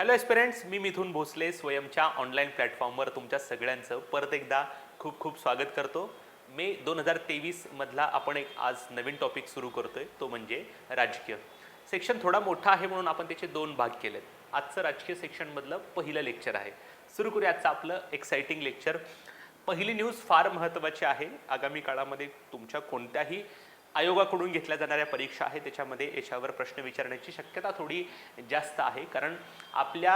Hello एस्पिरंट्स, मी मिथुन Bhosale स्वयंच्या online प्लॅटफॉर्मवर तुमच्या सगळ्यांचं परत एकदा खूप खूप स्वागत करतो. मे 2023 मधला आपण एक आज नवीन टॉपिक सुरू करतोय, तो म्हणजे राजकीय. सेक्शन थोडा मोठा आहे म्हणून आपण त्याचे दोन भाग केलेत. आजचं राजकीय सेक्शनमधलं पहिलं लेक्चर आहे. सुरू करूया आजचं आपलं एक्साइटिंग लेक्चर. पहिली न्यूज फार महत्त्वाची आहे. आगामी काळामध्ये तुमच्या कोणत्याही आयोगाकडून घेतल्या जाणाऱ्या परीक्षा आहे त्याच्यामध्ये याच्यावर प्रश्न विचारण्याची शक्यता थोडी जास्त आहे, कारण आपल्या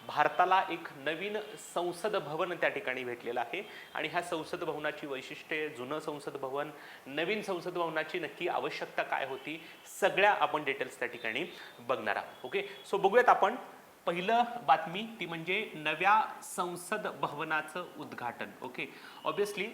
भारताला एक नवीन संसद भवन त्या ठिकाणी भेटलेलं आहे आणि ह्या संसद भवनाची वैशिष्ट्ये, जुनं संसद भवन, नवीन संसद भवनाची नक्की आवश्यकता काय होती, सगळ्या आपण डिटेल्स त्या ठिकाणी बघणार आहोत. ओके, सो बघूयात आपण. पहिलं बातमी ती म्हणजे नव्या संसद भवनाचं उद्घाटन. ओके, ऑब्विसली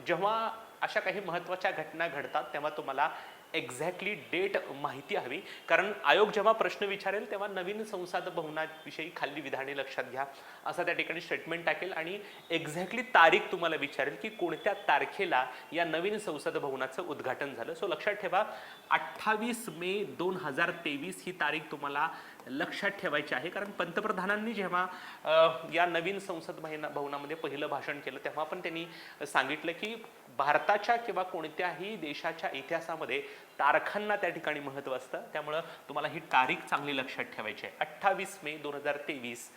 जेव्हा अशा काही महत्त्वाच्या घटना घडतात तेव्हा तुम्हाला एक्झॅक्टली डेट माहिती हवी, कारण आयोग जेव्हा प्रश्न विचारेल तेव्हा नवीन संसद भवनाविषयी खाली विधाने लक्षात घ्या असा त्या ठिकाणी स्टेटमेंट टाकेल आणि एक्झॅक्टली तारीख तुम्हाला विचारेल की कोणत्या तारखेला या नवीन संसद भवनाचं उद्घाटन झालं. सो लक्षात ठेवा, 28 मे 2023 ही तारीख तुम्हाला लक्षात ठेवायची आहे, कारण पंतप्रधानांनी जेव्हा या नवीन संसद भवनामध्ये पहिलं भाषण केलं तेव्हा पण त्यांनी सांगितलं की भारताच्या किंवा कोणत्याही देशाच्या इतिहासामध्ये तारखांना त्या ठिकाणी महत्त्व असतं, त्यामुळं तुम्हाला ही तारीख चांगली लक्षात ठेवायची आहे. 28 मे 2023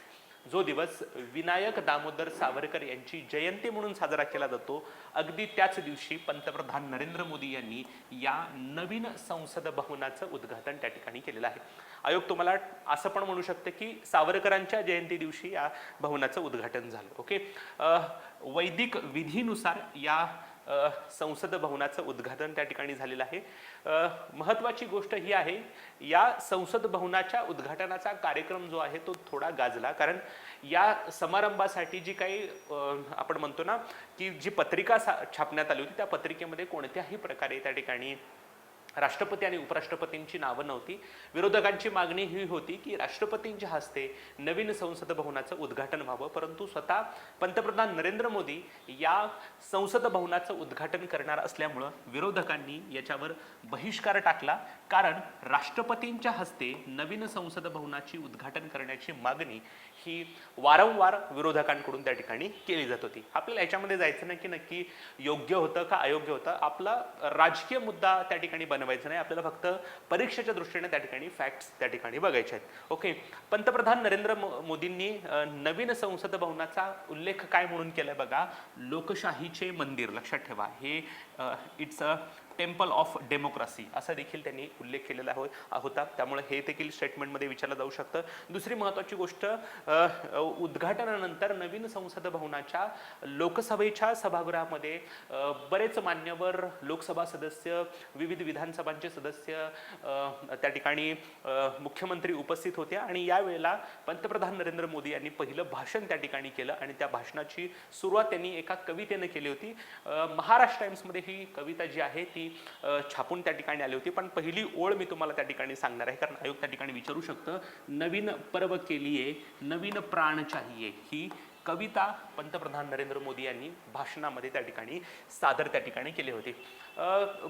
जो दिवस विनायक दामोदर सावरकर यांची जयंती म्हणून साजरा केला जातो, अगदी त्याच दिवशी पंतप्रधान नरेंद्र मोदी यांनी या नवीन संसद भवनाचं उद्घाटन त्या ठिकाणी केलेलं आहे. आयोग तुम्हाला असं पण म्हणू शकते की सावरकरांच्या जयंती दिवशी या भवनाचं उद्घाटन झालं. ओके, वैदिक विधीनुसार या संसद भवनाचं उद्घाटन त्या ठिकाणी झालेलं आहे. महत्त्वाची गोष्ट ही आहे, या संसद भवनाच्या उद्घाटनाचा कार्यक्रम जो आहे तो थोडा गाजला, कारण या समारंभासाठी जी काही आपण म्हणतो ना की जी पत्रिका छापण्यात आली होती त्या पत्रिकेमध्ये कोणत्याही प्रकारे त्या ठिकाणी राष्ट्रपती आणि उपराष्ट्रपतींची नावं नव्हती. विरोधकांची मागणी ही होती की राष्ट्रपतींच्या हस्ते नवीन संसद भवनाचं उद्घाटन व्हावं, परंतु स्वतः पंतप्रधान नरेंद्र मोदी या संसद भवनाचं उद्घाटन करणार असल्यामुळं विरोधकांनी याच्यावर बहिष्कार टाकला, कारण राष्ट्रपतींच्या हस्ते नवीन संसद भवनाची उद्घाटन करण्याची मागणी ही वारंवार विरोधकांकडून त्या ठिकाणी केली जात होती. आपल्याला याच्यामध्ये जायचं नाही की नक्की योग्य होतं का अयोग्य होतं, आपला राजकीय मुद्दा त्या ठिकाणी बनवायचं नाही, आपल्याला फक्त परीक्षेच्या दृष्टीने त्या ठिकाणी फॅक्ट्स त्या ठिकाणी बघायचे आहेत. ओके, पंतप्रधान नरेंद्र मोदींनी नवीन संसद भवनाचा उल्लेख काय म्हणून केलाय बघा, लोकशाहीचे मंदिर. लक्षात ठेवा, हे it's a temple of democracy असा देखील त्यांनी उल्लेख केलेला होता, त्यामुळे हे देखील स्टेटमेंटमध्ये विचारलं जाऊ शकतं. दुसरी महत्त्वाची गोष्ट, उद्घाटनानंतर नवीन संसद भवनाच्या लोकसभेच्या सभागृहामध्ये बरेच मान्यवर लोकसभा सदस्य, विविध विधानसभांचे सदस्य, त्या ठिकाणी मुख्यमंत्री उपस्थित होते आणि यावेळेला पंतप्रधान नरेंद्र मोदी यांनी पहिलं भाषण त्या ठिकाणी केलं आणि त्या भाषणाची सुरुवात त्यांनी एका कवितेनं केली होती. महाराष्ट्र टाइम्समध्ये ही कविता जी आहे ती छापून त्या ठिकाणी आली होती, पण पहिली ओळ मी तुम्हाला त्या ठिकाणी सांगणार आहे, कारण आयोग त्या ठिकाणी विचारू शकतं, नवीन पर्व केलीये, नवीन प्राण चाहिए, ही कविता पंतप्रधान नरेंद्र मोदी यांनी भाषणामध्ये त्या ठिकाणी सादर त्या ठिकाणी केली होती.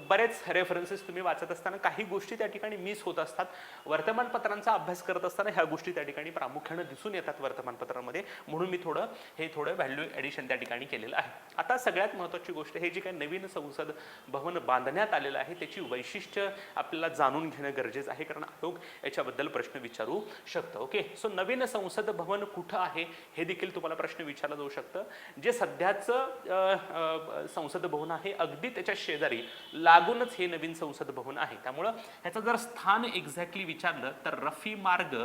बरेच रेफरन्सेस तुम्ही वाचत असताना काही गोष्टी त्या ठिकाणी मिस होत असतात. वर्तमानपत्रांचा अभ्यास करत असताना ह्या गोष्टी त्या ठिकाणी प्रामुख्याने दिसून येतात वर्तमानपत्रामध्ये, म्हणून मी थोडं व्हॅल्यू ॲडिशन त्या ठिकाणी केलेलं आहे. आता सगळ्यात महत्त्वाची गोष्ट, हे जे काही नवीन संसद भवन बांधण्यात आलेलं आहे त्याची वैशिष्ट्य आपल्याला जाणून घेणं गरजेचं आहे, कारण आयोग याच्याबद्दल प्रश्न विचारू शकतं. ओके, सो नवीन संसद भवन कुठं आहे हे देखील तुम्हाला प्रश्न विचारला जाऊ शकतं. जे सध्याचं संसद भवन आहे अगदी त्याच्या शेजारी लागूनच हे नवीन संसद भवन आहे, त्यामुळं ह्याचं जर स्थान एक्झॅक्टली विचारलं तर रफी मार्ग,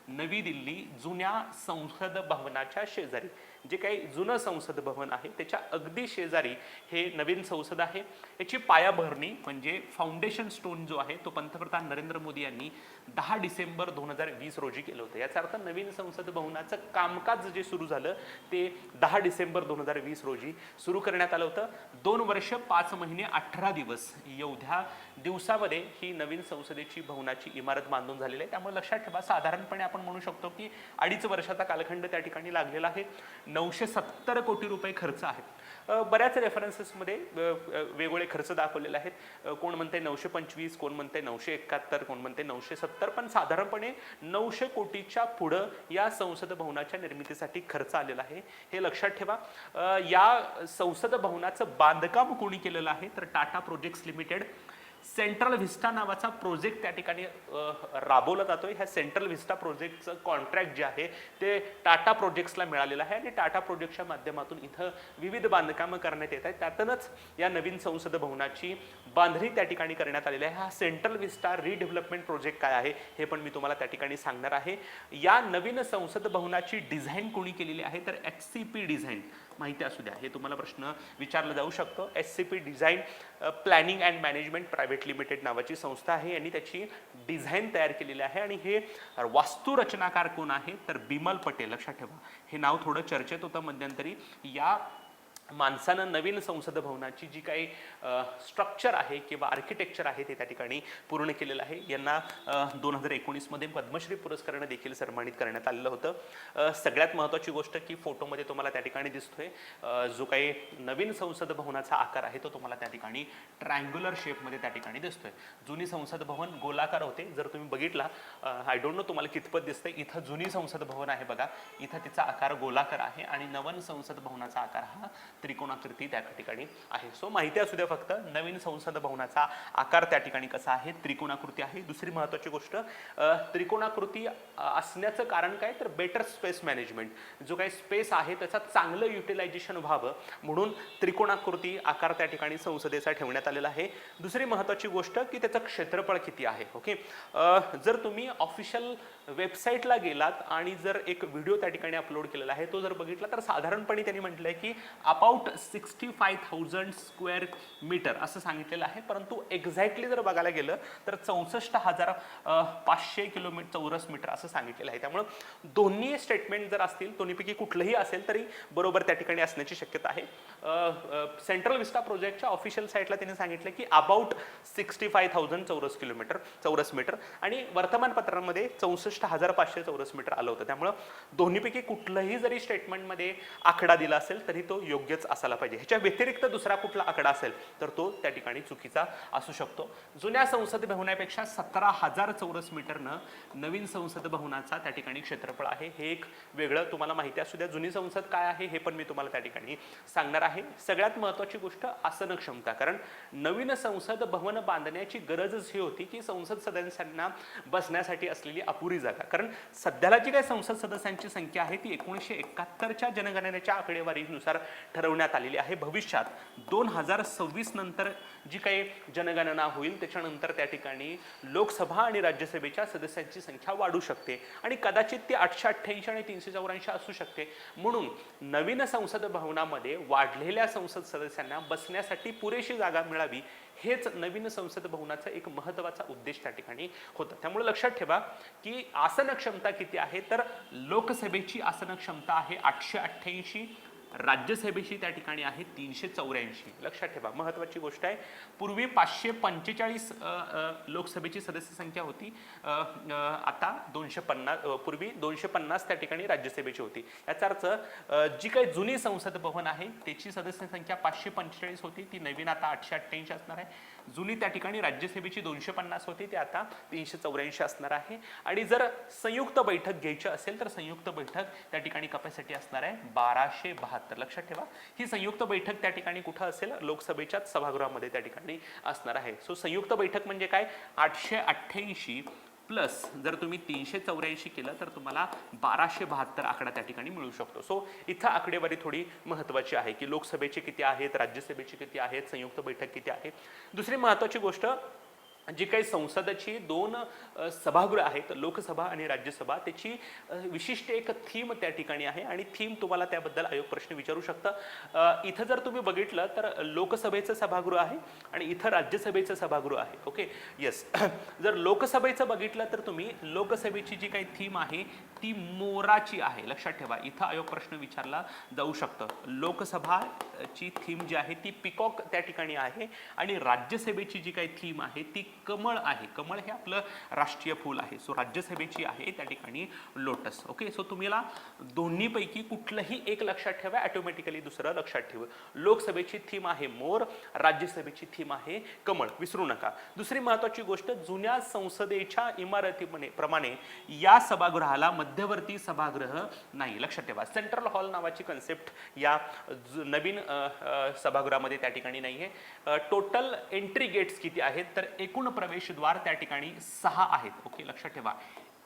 नवी दिल्ली, जुन्या संसद भवनाच्या शेजारी, जे काही जुनं संसद भवन आहे त्याच्या अगदी शेजारी हे नवीन संसद आहे. याची पायाभरणी म्हणजे फाउंडेशन स्टोन जो आहे तो पंतप्रधान नरेंद्र मोदी यांनी 10 डिसेंबर 2020 रोजी केलं होतं. याचा अर्थ नवीन संसद भवनाचं कामकाज जे सुरू झालं ते 10 डिसेंबर 2020 रोजी सुरू करण्यात आलं होतं. 2 वर्ष 5 महिने 18 दिवस एवढ्या दिवसामध्ये ही नवीन संसदेची भवनाची इमारत बांधून झालेली आहे, त्यामुळे लक्षात ठेवा, साधारणपणे आपण आपण म्हणू शकतो की 2.5 वर्षाचा कालखंड त्या ठिकाणी लागलेला आहे. 970 कोटी रुपये खर्च आहे. बऱ्याच रेफरन्सेसमध्ये वेगवेगळे खर्च दाखवलेले आहेत. कोण म्हणते 925, कोण म्हणते 971, कोण म्हणते 970, पण साधारणपणे 900 कोटीच्या पुढं या संसद भवनाच्या निर्मितीसाठी खर्च आलेला आहे. हे लक्षात ठेवा. या संसद भवनाचं बांधकाम कोणी केलेलं आहे तर Tata projects limited. Central vista नावाचा प्रोजेक्ट त्या ठिकाणी राबवला जातोय. ह्या सेंट्रल व्हिस्टा प्रोजेक्टचं कॉन्ट्रॅक्ट जे आहे ते टाटा प्रोजेक्ट्सला मिळालेलं आहे आणि टाटा प्रोजेक्टच्या माध्यमातून इथं विविध बांधकामं करण्यात येत आहेत. त्यातूनच या नवीन संसद भवनाची बांधणी त्या ठिकाणी करण्यात आलेली आहे. हा सेंट्रल व्हिस्टा रिडेव्हलपमेंट प्रोजेक्ट काय आहे हे पण मी तुम्हाला त्या ठिकाणी सांगणार आहे. या नवीन संसद भवनाची डिझाईन कोणी केलेली आहे तर HCP डिझाईन. माहिती असू द्या, हे तुम्हाला प्रश्न विचारला जाऊ शकतो. HCP design planning and management private limited नावाची संस्था आहे आणि त्याची डिझाईन तयार केलेली आहे. आणि हे वास्तुरचनाकार कोण आहे तर बिमल पटेल. लक्षात ठेवा, हे नाव थोडं चर्चेत होतं मध्यंतरी. या माणसानं नवीन संसद भवनाची जी काही स्ट्रक्चर आहे किंवा आर्किटेक्चर आहे ते त्या ठिकाणी पूर्ण केलेलं आहे. यांना 2019 मध्ये पद्मश्री पुरस्काराने देखील सन्मानित करण्यात आलेलं होतं. सगळ्यात महत्त्वाची गोष्ट की फोटोमध्ये तुम्हाला त्या ठिकाणी दिसतोय जो काही नवीन संसद भवनाचा आकार आहे तो तुम्हाला त्या ठिकाणी ट्रायंग्युलर शेपमध्ये त्या ठिकाणी दिसतोय. जुनी संसद भवन गोलाकार होते. जर तुम्ही बघितला, आय डोंट नो तुम्हाला कितपत दिसतंय, इथं जुनी संसद भवन आहे बघा, इथं तिचा आकार गोलाकार आहे आणि नवीन संसद भवनाचा आकार हा त्रिकोणाकृती त्या ठिकाणी आहे. सो माहिती असू द्या फक्त, नवीन संसद भवनाचा आकार त्या ठिकाणी कसा आहे, त्रिकोणाकृती आहे. दुसरी महत्त्वाची गोष्ट, त्रिकोणाकृती असण्याचं कारण काय तर बेटर स्पेस मॅनेजमेंट. जो काही स्पेस आहे त्याचा चांगलं युटिलायझेशन व्हावं म्हणून त्रिकोणाकृती आकार त्या ठिकाणी संसदेचा ठेवण्यात आलेला आहे. दुसरी महत्त्वाची गोष्ट की त्याचं क्षेत्रफळ किती आहे. ओके, जर तुम्ही ऑफिशियल वेबसाईटला गेलात आणि जर एक व्हिडिओ त्या ठिकाणी अपलोड केलेला आहे तो जर बघितला तर साधारणपणे त्यांनी म्हटलंय की अबाउट 65,000 स्क्वेअर मीटर असं सांगितलेलं आहे. परंतु एक्झॅक्टली जर बघायला गेलं तर 64,500 किलोमीटर चौरस मीटर असं सांगितलेलं आहे. त्यामुळे दोन्ही स्टेटमेंट जर असतील, दोन्हीपैकी कुठलंही असेल तरी बरोबर त्या ठिकाणी असण्याची शक्यता आहे. सेंट्रल व्हिस्टा प्रोजेक्टच्या ऑफिशियल साईटला त्यांनी सांगितलं की अबाउट 65,000 चौरस मीटर आणि वर्तमानपत्रांमध्ये 64,500 चौरस मीटर आलं होतं. त्यामुळे दोन्हीपैकी कुठलंही जरी स्टेटमेंटमध्ये आकडा दिला असेल तरी तो योग्यच असायला पाहिजे. ह्याच्या व्यतिरिक्त दुसरा कुठला आकडा असेल तर तो त्या ठिकाणी चुकीचा असू शकतो. जुन्या संसद भवनापेक्षा 17,000 चौरस मीटरनं नवीन संसद भवनाचा त्या ठिकाणी क्षेत्रफळ आहे. हे एक वेगळं तुम्हाला माहिती असू द्या. जुनी संसद काय आहे हे पण मी तुम्हाला त्या ठिकाणी सांगणार आहे. सगळ्यात महत्त्वाची गोष्ट आसन क्षमता, कारण नवीन संसद भवन बांधण्याची गरजच ही होती की संसद सदस्यांना बसण्यासाठी असलेली अपुरी जागा. कारण सध्याला जी काही संसद सदस्यांची संख्या आहे ती 1971च्या जनगणनेच्या आकडेवारीनुसार ठरवण्यात आलेली आहे. भविष्यात 2026 नंतर जी काही जनगणना होईल त्याच्यानंतर त्या ठिकाणी लोकसभा आणि राज्यसभेच्या सदस्यांची संख्या वाढू शकते आणि कदाचित ती 888 आणि 384 असू शकते. म्हणून नवीन संसद भवनामध्ये वाढलेल्या संसद सदस्यांना बसण्यासाठी पुरेशी जागा मिळावी हेच नवीन संसद भवनाचा एक महत्त्वाचा उद्देश त्या ठिकाणी होता. त्यामुळे लक्षात ठेवा की आसन क्षमता किती आहे तर लोकसभेची आसन क्षमता आहे 888, राज्यसभेची त्या ठिकाणी आहे 384. लक्षात ठेवा, महत्त्वाची गोष्ट आहे. पूर्वी 545 लोकसभेची सदस्य संख्या होती, आता 250, पूर्वी 250 त्या ठिकाणी राज्यसभेची होती. याचा अर्थ जी काही जुनी संसद भवन आहे त्याची सदस्य संख्या 545 होती, ती नवीन आता 888 असणार आहे. जुनी त्या ठिकाणी राज्यसभेची 250 होती, ती आता 384 असणार आहे. आणि जर संयुक्त बैठक घ्यायची असेल तर संयुक्त बैठक त्या ठिकाणी कॅपॅसिटी असणार आहे 1272. लक्षात ठेवा, ही संयुक्त बैठक त्या ठिकाणी कुठं असेल, लोकसभेच्याच सभागृहामध्ये त्या ठिकाणी असणार आहे. सो संयुक्त बैठक म्हणजे काय, 888 प्लस जर तुम्ही 384 केलं तर तुम्हाला 1272 आकडा त्या ठिकाणी मिळू शकतो. सो इथं आकडेवारी थोडी महत्त्वाची आहे की लोकसभेचे किती आहेत, राज्यसभेचे किती आहेत, संयुक्त बैठक किती आहे. दुसरी महत्त्वाची गोष्ट, जी काही संसदेची 2 सभागृह आहेत, लोकसभा आणि राज्यसभा, त्याची विशिष्ट एक थीम त्या ठिकाणी आहे आणि थीम तुम्हाला त्याबद्दल आयोग प्रश्न विचारू शकतं. इथं जर तुम्ही बघितलं तर लोकसभेचं सभागृह आहे आणि इथं राज्यसभेचं सभागृह आहे. Okay, yes. जर लोकसभेचं बघितलं तर तुम्ही लोकसभेची जी काही थीम आहे ती मोराची आहे. लक्षात ठेवा, इथं आयोग प्रश्न विचारला जाऊ शकतं. लोकसभाची थीम जी आहे ती पिकॉक त्या ठिकाणी आहे आणि राज्यसभेची जी काही थीम आहे ती कमळ आहे. कमळ हे आपलं राष्ट्रीय फूल आहे. सो राज्यसभेची आहे त्या ठिकाणी लोटस. ओके, सो तुम्हाला दोन्हीपैकी कुठलंही एक लक्षात ठेवा, ऑटोमॅटिकली दुसरं लक्षात ठेवा. लोकसभेची थीम आहे मोर, राज्यसभेची थीम आहे कमळ, विसरू नका. दुसरी महत्वाची गोष्ट, जुन्या संसदेच्या इमारतीप्रमाणे या सभागृहाला मध्यवर्ती सभागृह नाही. लक्षात ठेवा, सेंट्रल हॉल नावाची कन्सेप्ट या नवीन सभागृहामध्ये त्या ठिकाणी नाही आहे. टोटल एंट्री गेट्स किती आहेत, तर एकूण प्रवेशद्वार त्या ठिकाणी 6 आहेत. ओके, लक्षात ठेवा,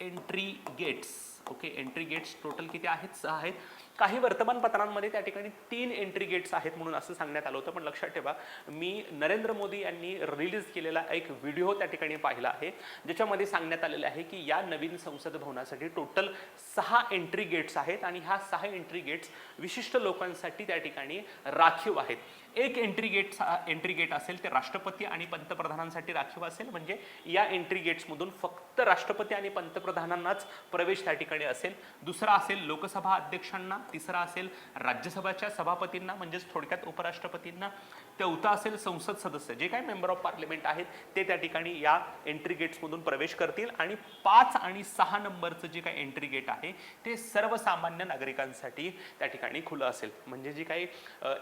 entry gates. Okay, entry gates total किती आहेत, 6 आहेत. काही वर्तमानपत्रांमध्ये त्या ठिकाणी 3 एंट्री गेट्स आहेत म्हणून असं सांगण्यात आलं होतं, पण लक्षात ठेवा, मी नरेंद्र मोदी यांनी रिलीज केलेला एक व्हिडिओ त्या ठिकाणी पाहिला आहे, ज्याच्यामध्ये सांगण्यात आलेलं आहे की या नवीन संसद भवनासाठी टोटल 6 एंट्री गेट्स आहेत आणि ह्या 6 एंट्री गेट्स विशिष्ट लोकांसाठी त्या ठिकाणी राखीव आहेत. एक एंट्री गेट असेल ते राष्ट्रपती आणि पंतप्रधानांसाठी राखीव असेल, म्हणजे या एंट्री गेट्समधून फक्त राष्ट्रपती आणि पंतप्रधानांनाच प्रवेश त्या ठिकाणी असेल. दुसरा असेल लोकसभा अध्यक्षांना, तिसरा असेल राज्यसभाच्या सभापतींना म्हणजेच थोडक्यात उपराष्ट्रपतींना, चौथा असेल संसद सदस्य, जे काही मेंबर ऑफ पार्लमेंट आहेत ते त्या ठिकाणी या एंट्री गेट्समधून प्रवेश करतील. आणि 5 आणि 6 नंबरचं जे काही एंट्री गेट आहे ते सर्वसामान्य नागरिकांसाठी त्या ठिकाणी खुलं असेल. म्हणजे जी काही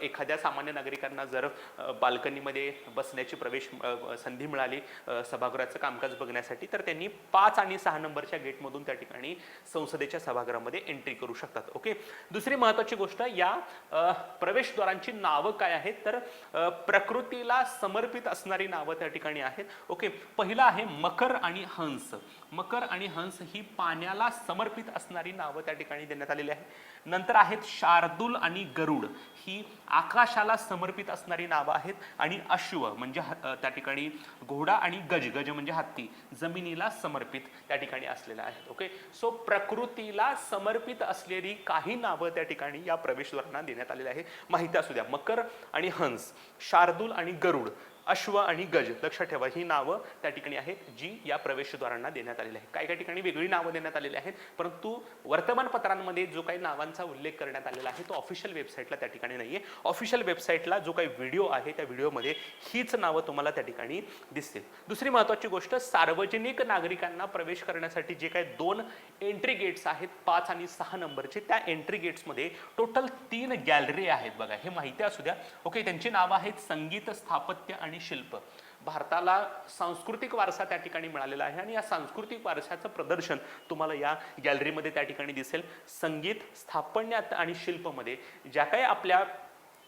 एखाद्या सामान्य नागरिकांना जर बाल्कनीमध्ये बसण्याची प्रवेश संधी मिळाली सभागृहाचं कामकाज बघण्यासाठी, तर त्यांनी 5 आणि 6 नंबरच्या गेटमधून त्या ठिकाणी संसदेच्या सभागृहामध्ये एंट्री करू शकतात. ओके, दुसरी महत्वाची गोष्ट, या प्रवेशद्वारांची नावं काय आहेत, तर प्रकृतीला समर्पित असणारी नावं त्या ठिकाणी आहेत. ओके, पहिलं आहे मकर आणि हंस. मकर आणि हंस ही पाण्याला समर्पित असणारी नावं त्या ठिकाणी देण्यात आलेली आहे. नंतर आहेत शार्दूल आणि गरुड, ही आकाशाला समर्पित असणारी नावं आहेत. आणि अश्व म्हणजे त्या ठिकाणी घोडा, आणि गज, गज म्हणजे हत्ती, जमिनीला समर्पित त्या ठिकाणी असलेला आहे. ओके, सो प्रकृतीला समर्पित असलेली काही नावं त्या ठिकाणी या प्रवेशद्वारांना देण्यात आलेली आहे. माहिती असू द्या, मकर आणि हंस, शार्दूल आणि गरुड, अश्व आणि गज, लक्षात ठेवा, ही नावं त्या ठिकाणी आहेत जी या प्रवेशद्वारांना देण्यात आलेली आहेत. काही काही ठिकाणी वेगळी नावं देण्यात आलेली आहेत, परंतु वर्तमानपत्रांमध्ये जो काही नावांचा उल्लेख करण्यात आलेला आहे तो ऑफिशियल वेबसाईटला त्या ठिकाणी नाहीये. ऑफिशियल वेबसाईटला जो काही व्हिडिओ आहे त्या व्हिडिओमध्ये हीच नावं तुम्हाला त्या ठिकाणी दिसतील. दुसरी महत्वाची गोष्ट, सार्वजनिक नागरिकांना प्रवेश करण्यासाठी जे काही 2 एंट्री गेट्स आहेत 5 आणि 6 नंबरचे, त्या एंट्री गेट्समध्ये टोटल 3 गॅलरी आहेत. बघा, हे माहिती असू द्या. ओके, त्यांची नावं आहेत संगीत, स्थापत्य आणि शिल्प. भारताला सांस्कृतिक वारसा त्या ठिकाणी मिळालेला आहे आणि या सांस्कृतिक वारशाचं प्रदर्शन तुम्हाला या गॅलरीमध्ये त्या ठिकाणी दिसेल. संगीत, स्थापत्य आणि शिल्पमध्ये ज्या काही आपल्या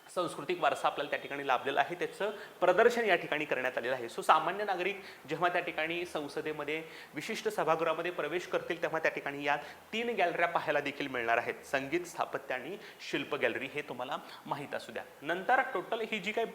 सांस्कृतिक वारसा आपल्याला त्या ठिकाणी लाभलेला आहे त्याचं प्रदर्शन या ठिकाणी करण्यात आलेलं आहे. सो सामान्य नागरिक जेव्हा त्या ठिकाणी संसदेमध्ये विशिष्ट सभागृहामध्ये प्रवेश करतील तेव्हा त्या ठिकाणी या 3 गॅलऱ्या पाहायला देखील मिळणार आहेत, संगीत, स्थापत्य आणि शिल्प गॅलरी, हे तुम्हाला माहीत असू द्या. नंतर टोटल ही जी काही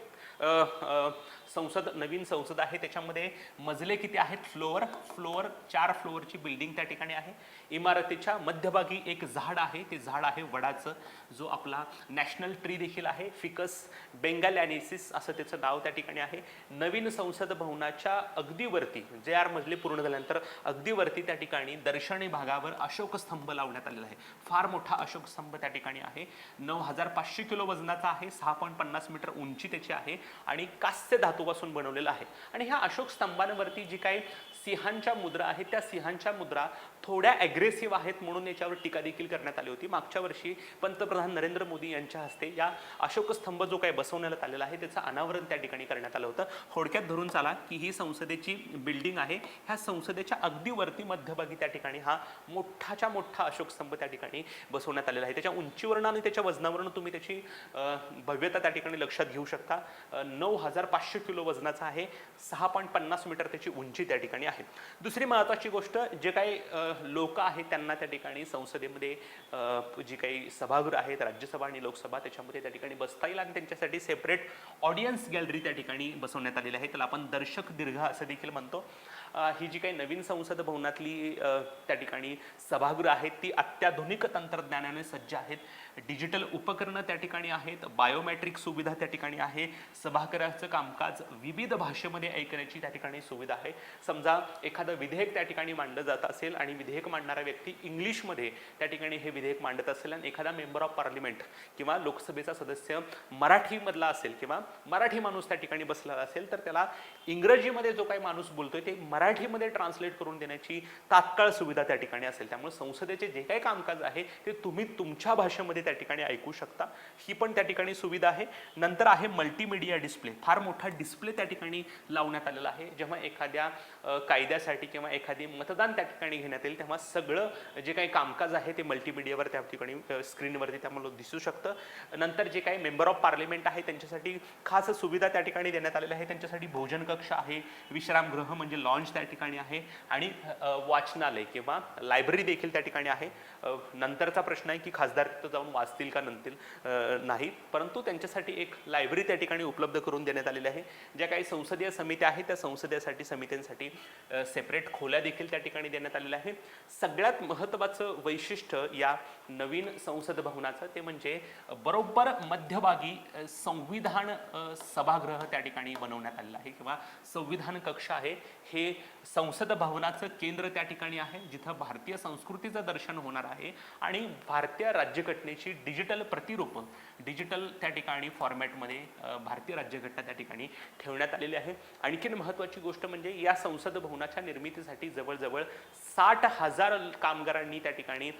नवीन संसद आहे त्याच्यामध्ये मजले किती आहेत, फ्लोअर 4 फ्लोअरची बिल्डिंग त्या ठिकाणी आहे. इमारतीच्या मध्यभागी एक झाड आहे, ते झाड आहे वडाचं, जो आपला नॅशनल ट्री देखील आहे, फिकस बेंगालॅनिसिस असं त्याचं नाव त्या ठिकाणी आहे. नवीन संसद भवनाच्या अगदी वरती JR मजले पूर्ण झाल्यानंतर अगदी वरती त्या ठिकाणी दर्शनी भागावर अशोक स्तंभ लावण्यात आलेला आहे. फार मोठा अशोक स्तंभ त्या ठिकाणी आहे. 9500 किलो वजनाचा आहे, 6.50 मीटर उंची त्याची आहे आणि कास्य धातूपासून बनवलेला आहे. आणि ह्या अशोक स्तंभांवरती जी काही सिंहांच्या मुद्रा आहेत त्या सिंहांच्या मुद्रा थोड्या ॲग्रेसिव्ह आहेत म्हणून याच्यावर टीका देखील करण्यात आली होती. मागच्या वर्षी पंतप्रधान नरेंद्र मोदी यांच्या हस्ते या अशोक स्तंभ जो काही बसवण्यात आलेला आहे त्याचं अनावरण त्या ठिकाणी करण्यात आलं होतं. थोडक्यात धरून चाला की ही संसदेची बिल्डिंग आहे. ह्या संसदेच्या अगदी वरती मध्यभागी त्या ठिकाणी हा मोठाच्या मोठा अशोक स्तंभ त्या ठिकाणी बसवण्यात आलेला आहे. त्याच्या उंचीवरून आणि त्याच्या वजनावरून तुम्ही त्याची भव्यता त्या ठिकाणी लक्षात घेऊ शकता. 9500 किलो वजनाचा आहे, 6.50 मीटर त्याची उंची त्या ठिकाणी आहे. दुसरी महत्त्वाची गोष्ट, जे काही लोक आहेत त्यांना त्या ठिकाणी संसदेमध्ये जी काही सभागृह आहेत राज्यसभा आणि लोकसभा त्याच्यामध्ये त्या ठिकाणी बसता येईल आणि त्यांच्यासाठी सेपरेट ऑडियन्स गॅलरी त्या ठिकाणी बसवण्यात आलेली आहे. त्याला आपण दर्शक दीर्घ असं देखील म्हणतो. ही जी काही नवीन संसद भवनातली त्या ठिकाणी सभागृह आहेत ती अत्याधुनिक तंत्रज्ञानाने सज्ज आहेत. डिजिटल उपकरणं त्या ठिकाणी आहेत, बायोमेट्रिक सुविधा त्या ठिकाणी आहे, सभागृहाचं कामकाज विविध भाषेमध्ये ऐकण्याची त्या ठिकाणी सुविधा आहे. समजा एखादं विधेयक त्या ठिकाणी मांडलं जात असेल आणि विधेयक मांडणारा व्यक्ती इंग्लिशमध्ये त्या ठिकाणी हे विधेयक मांडत असेल आणि एखादा मेंबर ऑफ पार्लिमेंट किंवा लोकसभेचा सदस्य मराठीमधला असेल किंवा मराठी माणूस त्या ठिकाणी बसलेला असेल तर त्याला इंग्रजीमध्ये जो काही माणूस बोलतोय ते मराठीमध्ये ट्रान्सलेट करून देण्याची तात्काळ सुविधा त्या ठिकाणी असेल. त्यामुळे संसदेचे जे काही कामकाज आहे ते तुम्ही तुमच्या भाषेमध्ये त्या ठिकाणी ऐकू शकता. ही पण त्या ठिकाणी सुविधा आहे. नंतर आहे मल्टीमीडिया डिस्प्ले. फार मोठा डिस्प्ले त्या ठिकाणी लावण्यात आलेला आहे. जेव्हा एखाद्या कायद्यासाठी किंवा एखादी मतदान त्या ठिकाणी घेण्यात येईल तेव्हा सगळं जे काही कामकाज आहे ते मल्टीमीडियावर त्या ठिकाणी स्क्रीनवरती त्यामुळे दिसू शकतं. नंतर जे काही मेंबर ऑफ पार्लिमेंट आहे त्यांच्यासाठी खास सुविधा त्या ठिकाणी देण्यात आलेल्या आहे. त्यांच्यासाठी भोजन कक्ष आहे, विश्रामगृह म्हणजे लॉन्च त्या ठिकाणी आहे आणि वाचनालय किंवा लायब्ररी देखील त्या ठिकाणी आहे. नंतरचा प्रश्न आहे की खासदार तिथं जाऊन वाचतील का नाही, परंतु त्यांच्यासाठी एक लायब्ररी त्या ठिकाणी उपलब्ध करून देण्यात आलेली आहे. ज्या काही संसदीय समित्या आहेत त्या संसदेसाठी समित्यांसाठी सेपरेट खोल्या देखील त्या ठिकाणी देण्यात आलेल्या आहे. सगळ्यात महत्त्वाचं वैशिष्ट्य या नवीन संसद भवनाचं ते म्हणजे बरोबर मध्यभागी संविधान सभागृह त्या ठिकाणी बनवण्यात आलेलं आहे किंवा संविधान कक्ष आहे. हे संसद भवनाचं केंद्र त्या ठिकाणी आहे जिथं भारतीय संस्कृतीचं दर्शन होणार आहे आणि भारतीय राज्यघटनेची डिजिटल प्रतिरूप डिजिटल त्या ठिकाणी फॉर्मॅटमध्ये भारतीय राज्यघटना त्या ठिकाणी ठेवण्यात आलेली आहे. आणखीन महत्त्वाची गोष्ट म्हणजे या संसद भवनाच्या निर्मितीसाठी जवळजवळ 60,000 कामगारांनी त्या ठिकाणी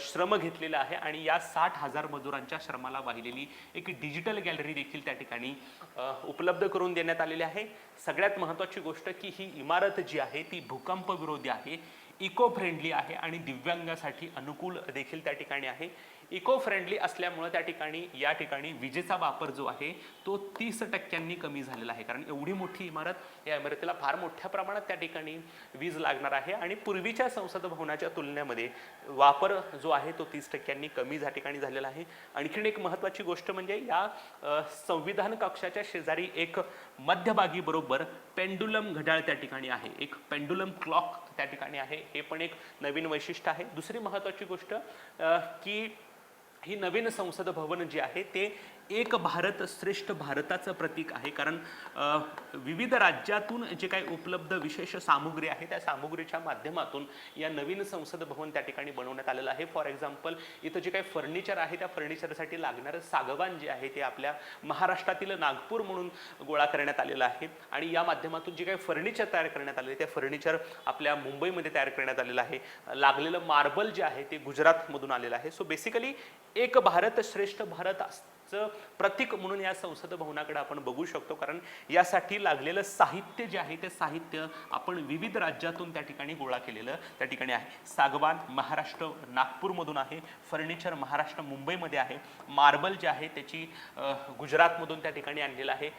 श्रम घेतलेला आहे आणि या 60,000 मजुरांच्या श्रमाला वाहिलेली एक डिजिटल गॅलरी देखील त्या ठिकाणी उपलब्ध करून देण्यात आलेली आहे. सगळ्यात महत्त्वाची गोष्ट की ही इमारत जी आहे ती भूकंप विरोधी आहे, इको फ्रेंडली आहे आणि दिव्यांगासाठी अनुकूल देखील त्या ठिकाणी आहे. इको फ्रेंडली असल्यामुळे त्या ठिकाणी या ठिकाणी विजेचा वापर जो आहे तो 30% कमी झालेला आहे. कारण एवढी मोठी इमारत, या इमारतीला फार मोठ्या प्रमाणात त्या ठिकाणी वीज लागणार आहे आणि पूर्वीच्या संसद भवनाच्या तुलनेमध्ये वापर जो आहे तो 30% कमी त्या ठिकाणी झालेला आहे. आणखीन एक महत्त्वाची गोष्ट म्हणजे या संविधान कक्षाच्या शेजारी एक मध्यभागी बरोबर पेंडुलम घड्याळ त्या ठिकाणी आहे, एक पेंडुलम क्लॉक त्या ठिकाणी आहे. हे पण एक नवीन वैशिष्ट्य आहे. दुसरी महत्त्वाची गोष्ट की ही नवीन संसद भवन जे आहे ते एक भारत श्रेष्ठ भारताचं प्रतीक आहे. कारण विविध राज्यातून जे काही उपलब्ध विशेष सामुग्री आहे त्या सामुग्रीच्या माध्यमातून या नवीन संसद भवन त्या ठिकाणी बनवण्यात आलेलं आहे. फॉर एक्झाम्पल इथं जे काही फर्निचर आहे त्या फर्निचरसाठी लागणारं सागवान जे आहे ते आपल्या महाराष्ट्रातील नागपूर म्हणून गोळा करण्यात आलेलं आहे आणि या माध्यमातून जे काही फर्निचर तयार करण्यात आले ते फर्निचर आपल्या मुंबईमध्ये तयार करण्यात आलेलं आहे. लागलेलं मार्बल जे आहे ते गुजरातमधून आलेलं आहे. सो बेसिकली एक भारत श्रेष्ठ भारत प्रतीक म्हणून या संसद भवनाकडे आपण बघू शकतो. कारण यासाठी लागलेलं साहित्य जे आहे ते साहित्य आपण विविध राज्यातून त्या ठिकाणी गोळा केलेलं त्या ठिकाणी आहे. सागवान महाराष्ट्र नागपूरमधून आहे, फर्निचर महाराष्ट्र मुंबईमध्ये आहे, मार्बल जे आहे त्याची गुजरातमधून त्या ठिकाणी आणलेलं आहे.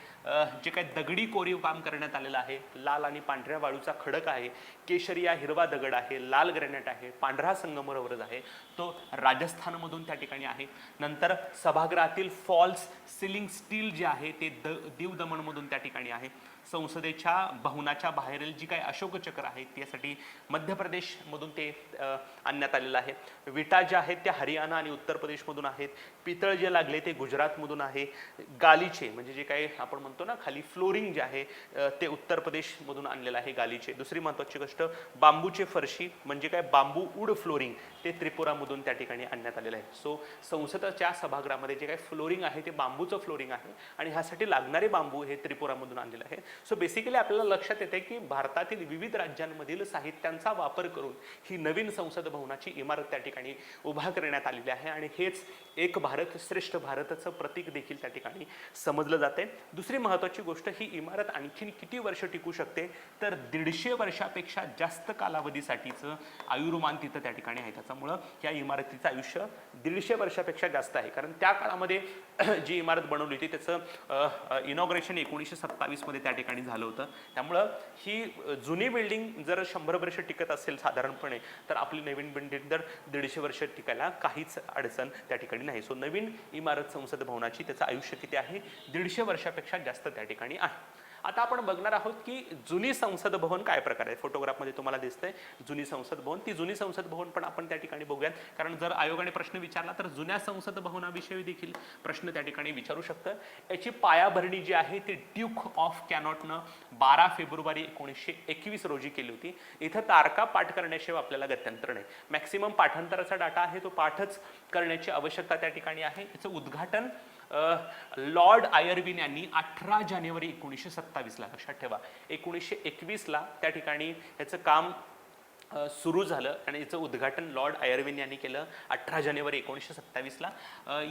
जे काही दगडी कोरीव काम करण्यात आलेलं आहे, लाल आणि पांढऱ्या वाळूचा खडक आहे, केशरिया हिरवा दगड आहे, लाल ग्रॅनाइट आहे, पांढरा संगमरवरच आहे तो राजस्थानमधून त्या ठिकाणी आहे. नंतर सभागृहातील फॉल्स सिलिंग स्टील जे आहे ते दीव दमणमधून त्या ठिकाणी आहे. संसदेच्या भवनाच्या बाहेरील जी काही अशोक चक्र आहे त्यासाठी मध्य प्रदेशमधून ते आणण्यात आलेलं आहे. विटा ज्या आहेत त्या हरियाणा आणि उत्तर प्रदेशमधून आहेत. पितळ जे लागले ते गुजरातमधून आहे. गालीचे म्हणजे जे काही आपण म्हणतो ना खाली फ्लोरिंग जे आहे ते उत्तर प्रदेशमधून आणलेलं आहे गालीचे. दुसरी महत्त्वाची गोष्ट बांबूचे फरशी म्हणजे काय बांबू वूड फ्लोरिंग ते त्रिपुरामधून त्या ठिकाणी आणण्यात आलेलं आहे. सो संसदेच्या सभागृहामध्ये जे काही फ्लोरिंग आहे ते बांबूचं फ्लोरिंग आहे आणि ह्यासाठी लागणारे बांबू हे त्रिपुरामधून आणलेलं आहे. सो बेसिकली आपल्याला लक्षात येते की भारतातील विविध राज्यांमधील साहित्यांचा वापर करून ही नवीन संसद भवनाची इमारत त्या ठिकाणी उभा करण्यात आलेली आहे आणि हेच एक भारत श्रेष्ठ भारताचं प्रतीक देखील त्या ठिकाणी समजलं जाते. दुसरी महत्त्वाची गोष्ट ही इमारत आणखीन किती वर्ष टिकू शकते तर 150 वर्षापेक्षा जास्त कालावधीसाठीचं आयुर्मान तिथं त्या ठिकाणी आहे. त्याच्यामुळं या इमारतीचं आयुष्य 150 वर्षापेक्षा जास्त आहे. कारण त्या काळामध्ये जी इमारत बनवली होती त्याचं इनॉग्रेशन 1927 मध्ये त्या ठिकाणी झालं होतं. त्यामुळं ही जुनी बिल्डिंग जर 100 वर्ष टिकत असेल साधारणपणे तर आपली नवीन बिल्डिंग जर 150 वर्ष टिकायला काहीच अडचण त्या ठिकाणी नाही. सो नवीन इमारत संसद भवनाची त्याचं आयुष्य किती आहे 150 वर्षापेक्षा जास्त त्या ठिकाणी आहे. आता आपण बघणार आहोत की जुनी संसद भवन काय प्रकार आहे. फोटोग्राफमध्ये तुम्हाला दिसतंय जुनी संसद भवन. ती जुनी संसद भवन पण आपण त्या ठिकाणी बघूयात, कारण जर आयोगाने प्रश्न विचारला तर जुन्या संसद भवनाविषयी देखील प्रश्न त्या ठिकाणी विचारू शकतं. याची पायाभरणी जी आहे ती ड्यूक ऑफ कॅनॉटनं 12 फेब्रुवारी 1921 रोजी केली होती. इथं तारखा पाठ करण्याशिवाय आपल्याला गत्यंतर नाही. मॅक्सिमम पाठांतराचा डाटा आहे तो पाठच करण्याची आवश्यकता त्या ठिकाणी आहे. याचं उद्घाटन लॉर्ड आयर्विन यांनी 18 जानेवारी 1927 ला, लक्षात ठेवा 1921 ला त्या ठिकाणी याचं काम सुरू झालं आणि याचं उद्घाटन लॉर्ड आयर्विन यांनी केलं 18 जानेवारी 1927 ला.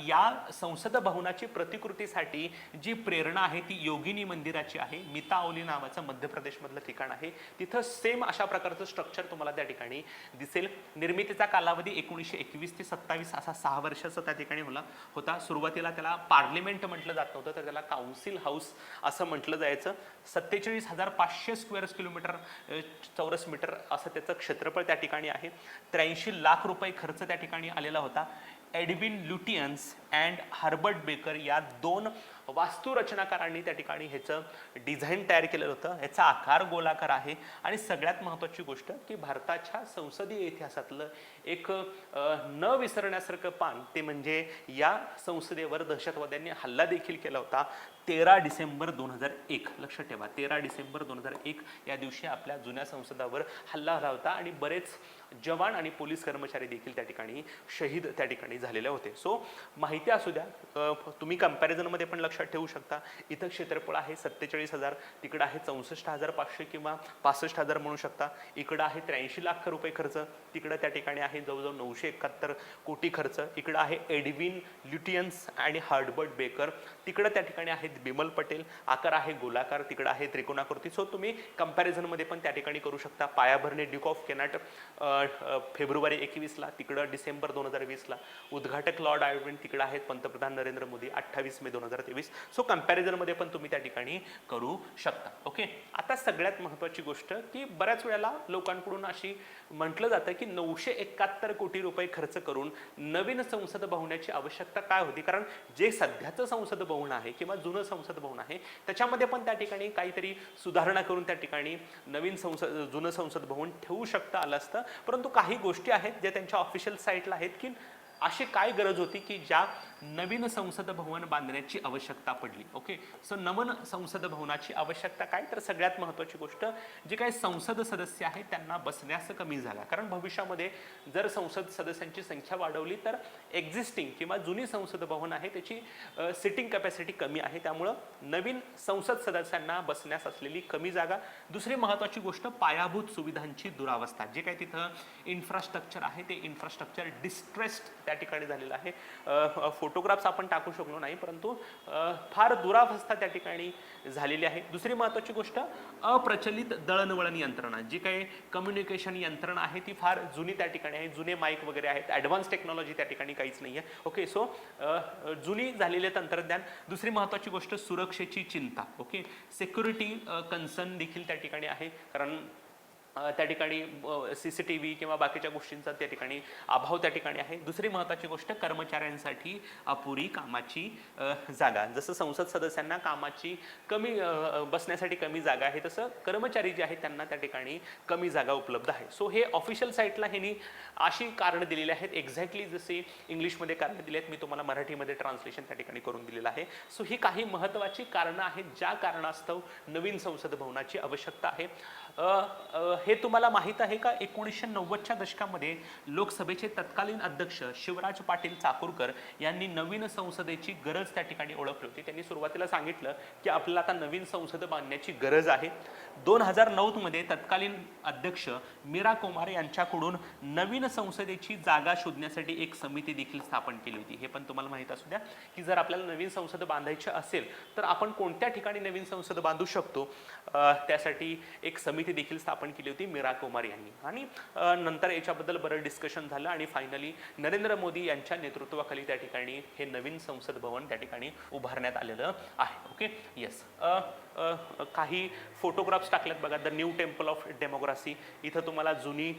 या संसद भवनाची प्रतिकृतीसाठी जी प्रेरणा आहे ती योगिनी मंदिराची आहे. मिताओली नावाचं मध्य प्रदेशमधलं ठिकाण आहे. तिथं सेम अशा प्रकारचं स्ट्रक्चर तुम्हाला त्या ठिकाणी दिसेल. निर्मितीचा कालावधी 1921 ते 27 असा 6 वर्षाचा त्या ठिकाणी होता. सुरुवातीला त्याला पार्लिमेंट म्हटलं जात नव्हतं तर त्याला काउन्सिल हाऊस असं म्हटलं जायचं. 47,500 स्क्वेअर किलोमीटर चौरस मीटर असं त्याचं क्षेत्रफळ त्या ठिकाणी आहे. 83 लाख रुपये खर्च त्या ठिकाणी आलेला होता. एडविन ल्युटियन्स अँड हर्बर्ट बेकर या 2 वास्तुरचनाकारांनी त्या ठिकाणी ह्याचं डिझाईन तयार केलेलं होतं. ह्याचा आकार गोलाकार आहे आणि सगळ्यात महत्त्वाची गोष्ट की भारताच्या संसदीय इतिहासातलं एक न विसरण्यासारखं पान ते म्हणजे या संसदेवर दहशतवाद्यांनी हल्ला देखील केला होता 13 डिसेंबर 2001. लक्षात ठेवा 13 डिसेंबर 2001 या दिवशी आपल्या जुन्या संसदावर हल्ला झाला होता आणि बरेच जवान आणि पोलीस कर्मचारी देखील त्या ठिकाणी शहीद त्या ठिकाणी झालेले होते. सो माहिती असू द्या, तुम्ही कंपॅरिझनमध्ये पण लक्षात ठेवू शकता. इथं क्षेत्रफळ आहे 47,000, तिकडं आहे 64,500 किंवा 65,000 म्हणू शकता. इकडं आहे 83 लाख रुपये खर्च, तिकडं त्या ठिकाणी आहे जवळजवळ 971 कोटी खर्च. इकडं आहे एडविन ल्युटियन्स आणि हर्बर्ट बेकर, तिकडं त्या ठिकाणी आहेत बिमल पटेल. आकार आहे गोलाकार, तिकडं आहे त्रिकोणाकृती. सो तुम्ही कंपॅरिझनमध्ये पण त्या ठिकाणी करू शकता. पायाभरणी ड्यूक ऑफ कॅनॉट फेब्रुवारी 21 ला, तिकडं डिसेंबर 2020 ला. उद्घाटक लॉर्ड आयर्विन तिकडं आहेत पंतप्रधान नरेंद्र मोदी 28 मे 2023. सो कंपॅरिझनमध्ये पण तुम्ही त्या ठिकाणी करू शकता. ओके, आता सगळ्यात महत्त्वाची गोष्ट की बऱ्याच वेळेला लोकांकडून अशी म्हटलं जातं की 971 कोटी रुपये खर्च करून नवीन संसद भवनाची आवश्यकता काय होती, कारण जे सध्याचं संसद भवन आहे किंवा जुनं संसद भवन आहे त्याच्यामध्ये पण त्या ठिकाणी काहीतरी सुधारणा करून त्या ठिकाणी नवीन जुनं संसद भवन ठेवू शकता आलं असतं. परंतु काही गोष्टी आहेत ज्या त्यांच्या ऑफिशियल साईटला आहेत की अशी काय गरज होती की ज्या नवीन संसद भवन बांधण्याची आवश्यकता पडली. ओके, सो नवीन संसद भवनाची आवश्यकता काय, तर सगळ्यात महत्त्वाची गोष्ट जे काही संसद सदस्य आहेत त्यांना बसण्यास कमी जागा, कारण भविष्यामध्ये जर संसद सदस्यांची संख्या वाढवली तर एक्झिस्टिंग किंवा जुनी संसद भवन आहे त्याची सिटिंग कॅपॅसिटी कमी आहे, त्यामुळं नवीन संसद सदस्यांना बसण्यास असलेली कमी जागा. दुसरी महत्त्वाची गोष्ट पायाभूत सुविधांची दुरावस्था. जे काही तिथं इन्फ्रास्ट्रक्चर आहे ते इन्फ्रास्ट्रक्चर डिस्ट्रेस्ड त्या ठिकाणी झालेलं आहे. फोटोग्राफ्स आपण टाकू शकलो नाही, परंतु फार दुरावस्था त्या ठिकाणी झालेली आहे. दुसरी महत्त्वाची गोष्ट अप्रचलित दळणवळण यंत्रणा. जी काही कम्युनिकेशन यंत्रणा आहे ती फार जुनी त्या ठिकाणी आहे. जुने माईक वगैरे आहेत, ॲडव्हान्स टेक्नॉलॉजी त्या ठिकाणी काहीच नाही आहे. ओके, सो जुनी झालेले तंत्रज्ञान. दुसरी महत्त्वाची गोष्ट सुरक्षेची चिंता. ओके, सिक्युरिटी कन्सर्न देखील त्या ठिकाणी आहे, कारण त्या ठिकाणी CCTV किंवा बाकीच्या गोष्टींचा त्या ठिकाणी अभाव त्या ठिकाणी आहे. दुसरी महत्त्वाची गोष्ट कर्मचाऱ्यांसाठी अपुरी कामाची जागा. जसं संसद सदस्यांना कामाची कमी बसण्यासाठी कमी जागा आहे तसं कर्मचारी जे आहेत त्यांना त्या ठिकाणी कमी जागा उपलब्ध आहे. सो हे ऑफिशियल साईटला ह्यांनी अशी कारणं दिलेली आहेत, एक्झॅक्टली जसे इंग्लिशमध्ये कारणं दिली आहेत मी तुम्हाला मराठीमध्ये ट्रान्सलेशन त्या ठिकाणी करून दिलेलं आहे. सो ही काही महत्त्वाची कारणं आहेत ज्या कारणास्तव नवीन संसद भवनाची आवश्यकता आहे. हे तुम्हाला माहित आहे का 1990च्या दशकामध्ये लोकसभेचे तत्कालीन अध्यक्ष शिवराज पाटील चाकूरकर यांनी नवीन संसदेची गरज त्या ठिकाणी ओळखली होती. त्यांनी सुरुवातीला सांगितलं की आपल्याला आता नवीन संसद बांधण्याची गरज आहे. 2009 मध्ये तत्कालीन अध्यक्ष मीरा कुमार यांच्याकडून नवीन संसदेची जागा शोधण्यासाठी एक समिती देखील स्थापन केली होती. हे पण तुम्हाला माहित असू द्या की जर आपल्याला नवीन संसद बांधायची असेल तर आपण कोणत्या ठिकाणी नवीन संसद बांधू शकतो, त्यासाठी एक समिती देखील स्थापन केली होती मीरा कुमार यांनी. आणि नंतर याच्याबद्दल बरं डिस्कशन झालं आणि फायनली नरेंद्र मोदी यांच्या नेतृत्वाखाली त्या ठिकाणी हे नवीन संसद भवन त्या ठिकाणी उभारण्यात आलेलं आहे. Okay, yes. काही फोटोग्राफ्स टाकल्यात बघा. The new temple of democracy, इथं तुम्हाला जुनी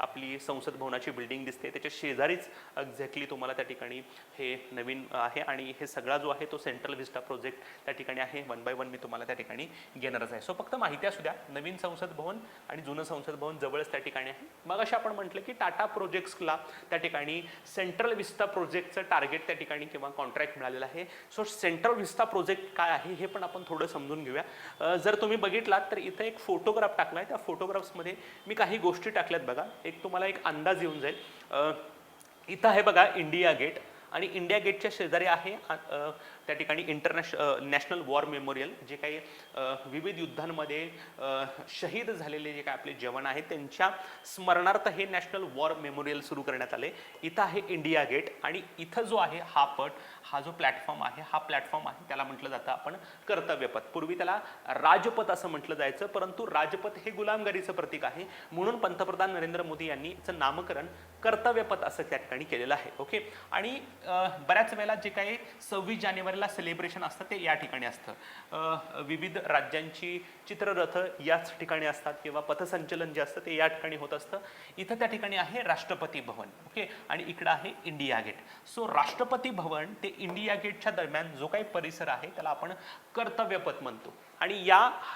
आपली संसद भवनाची बिल्डिंग दिसते, त्याच्या शेजारीच एक्झॅक्टली तुम्हाला त्या ठिकाणी हे नवीन आहे. आणि हे सगळा जो आहे तो सेंट्रल विस्टा प्रोजेक्ट त्या ठिकाणी आहे. 1 बाय 1 मी तुम्हाला त्या ठिकाणी घेणारच आहे. सो फक्त माहिती असू द्या, नवीन संसद भवन आणि जुनं संसद भवन जवळच त्या ठिकाणी आहे. मग अशा आपण म्हटलं की टाटा प्रोजेक्ट्सला त्या ठिकाणी सेंट्रल विस्टा प्रोजेक्टचं टार्गेट त्या ठिकाणी किंवा कॉन्ट्रॅक्ट मिळालेलं आहे. सो सेंट्रल विस्टा प्रोजेक्ट काय आहे हे पण आपण थोडं समजून घेऊया. जर तुम्ही बघितलात तर इथं एक फोटोग्राफ टाकला आहे. त्या फोटोग्राफ्समध्ये मी काही गोष्टी टाकल्यात बघा. एक तुम्हाला एक अंदाज येऊन जाईल. इथं आहे बघा इंडिया गेट, आणि इंडिया गेटच्या शेजारी आहे त्या ठिकाणी नॅशनल वॉर मेमोरियल, जे काही विविध युद्धांमध्ये शहीद झालेले जे काही आपले जवान आहेत त्यांच्या स्मरणार्थ हे नॅशनल वॉर मेमोरियल सुरू करण्यात आले. इथं आहे इंडिया गेट, आणि इथं जो आहे हा पट, हा जो प्लॅटफॉर्म आहे, हा प्लॅटफॉर्म आहे त्याला म्हटलं जातं आपण कर्तव्यपथ. पूर्वी त्याला राजपथ असं म्हटलं जायचं, परंतु राजपथ हे गुलामगिरीचं प्रतीक आहे, म्हणून पंतप्रधान नरेंद्र मोदी यांनी याचं नामकरण कर्तव्यपथ असं त्या ठिकाणी केलेलं आहे. ओके. आणि बऱ्याच वेळेला जे काही 26 जानेवारीला सेलिब्रेशन असतं ते या ठिकाणी असतं. विविध राज्यांची चित्ररथ याच ठिकाणी असतात, किंवा पथसंचलन जे असतं ते या ठिकाणी होत असतं. इथं त्या ठिकाणी आहे राष्ट्रपती भवन. ओके. आणि इकडं आहे इंडिया गेट. सो राष्ट्रपती भवन ते इंडिया गेटच्या दरम्यान जो काही परिसर आहे त्याला आपण कर्तव्यपथ म्हणतो. आणि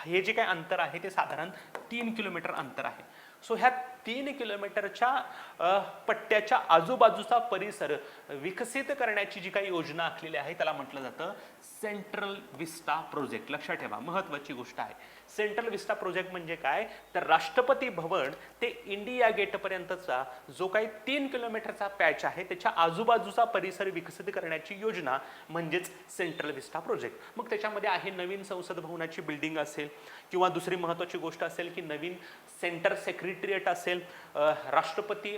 हे जे काही अंतर आहे ते साधारण 3 किलोमीटर अंतर आहे. सो ह्या 3 किलोमीटरच्या पट्ट्याच्या आजूबाजूचा परिसर विकसित करण्याची जी काही योजना आखलेली आहे त्याला म्हटलं जातं सेंट्रल विस्टा प्रोजेक्ट. लक्षात ठेवा, महत्वाची गोष्ट आहे. सेंट्रल विस्टा प्रोजेक्ट म्हणजे काय, तर राष्ट्रपती भवन ते इंडिया गेटपर्यंतचा जो काही 3 किलोमीटरचा पॅच आहे त्याच्या आजूबाजूचा परिसर विकसित करण्याची योजना म्हणजेच सेंट्रल विस्टा प्रोजेक्ट. मग त्याच्यामध्ये आहे नवीन संसद भवनाची बिल्डिंग असेल, किंवा दुसरी महत्वाची गोष्ट असेल की नवीन सेंटर सेक्रेटरिएट असेल, राष्ट्रपती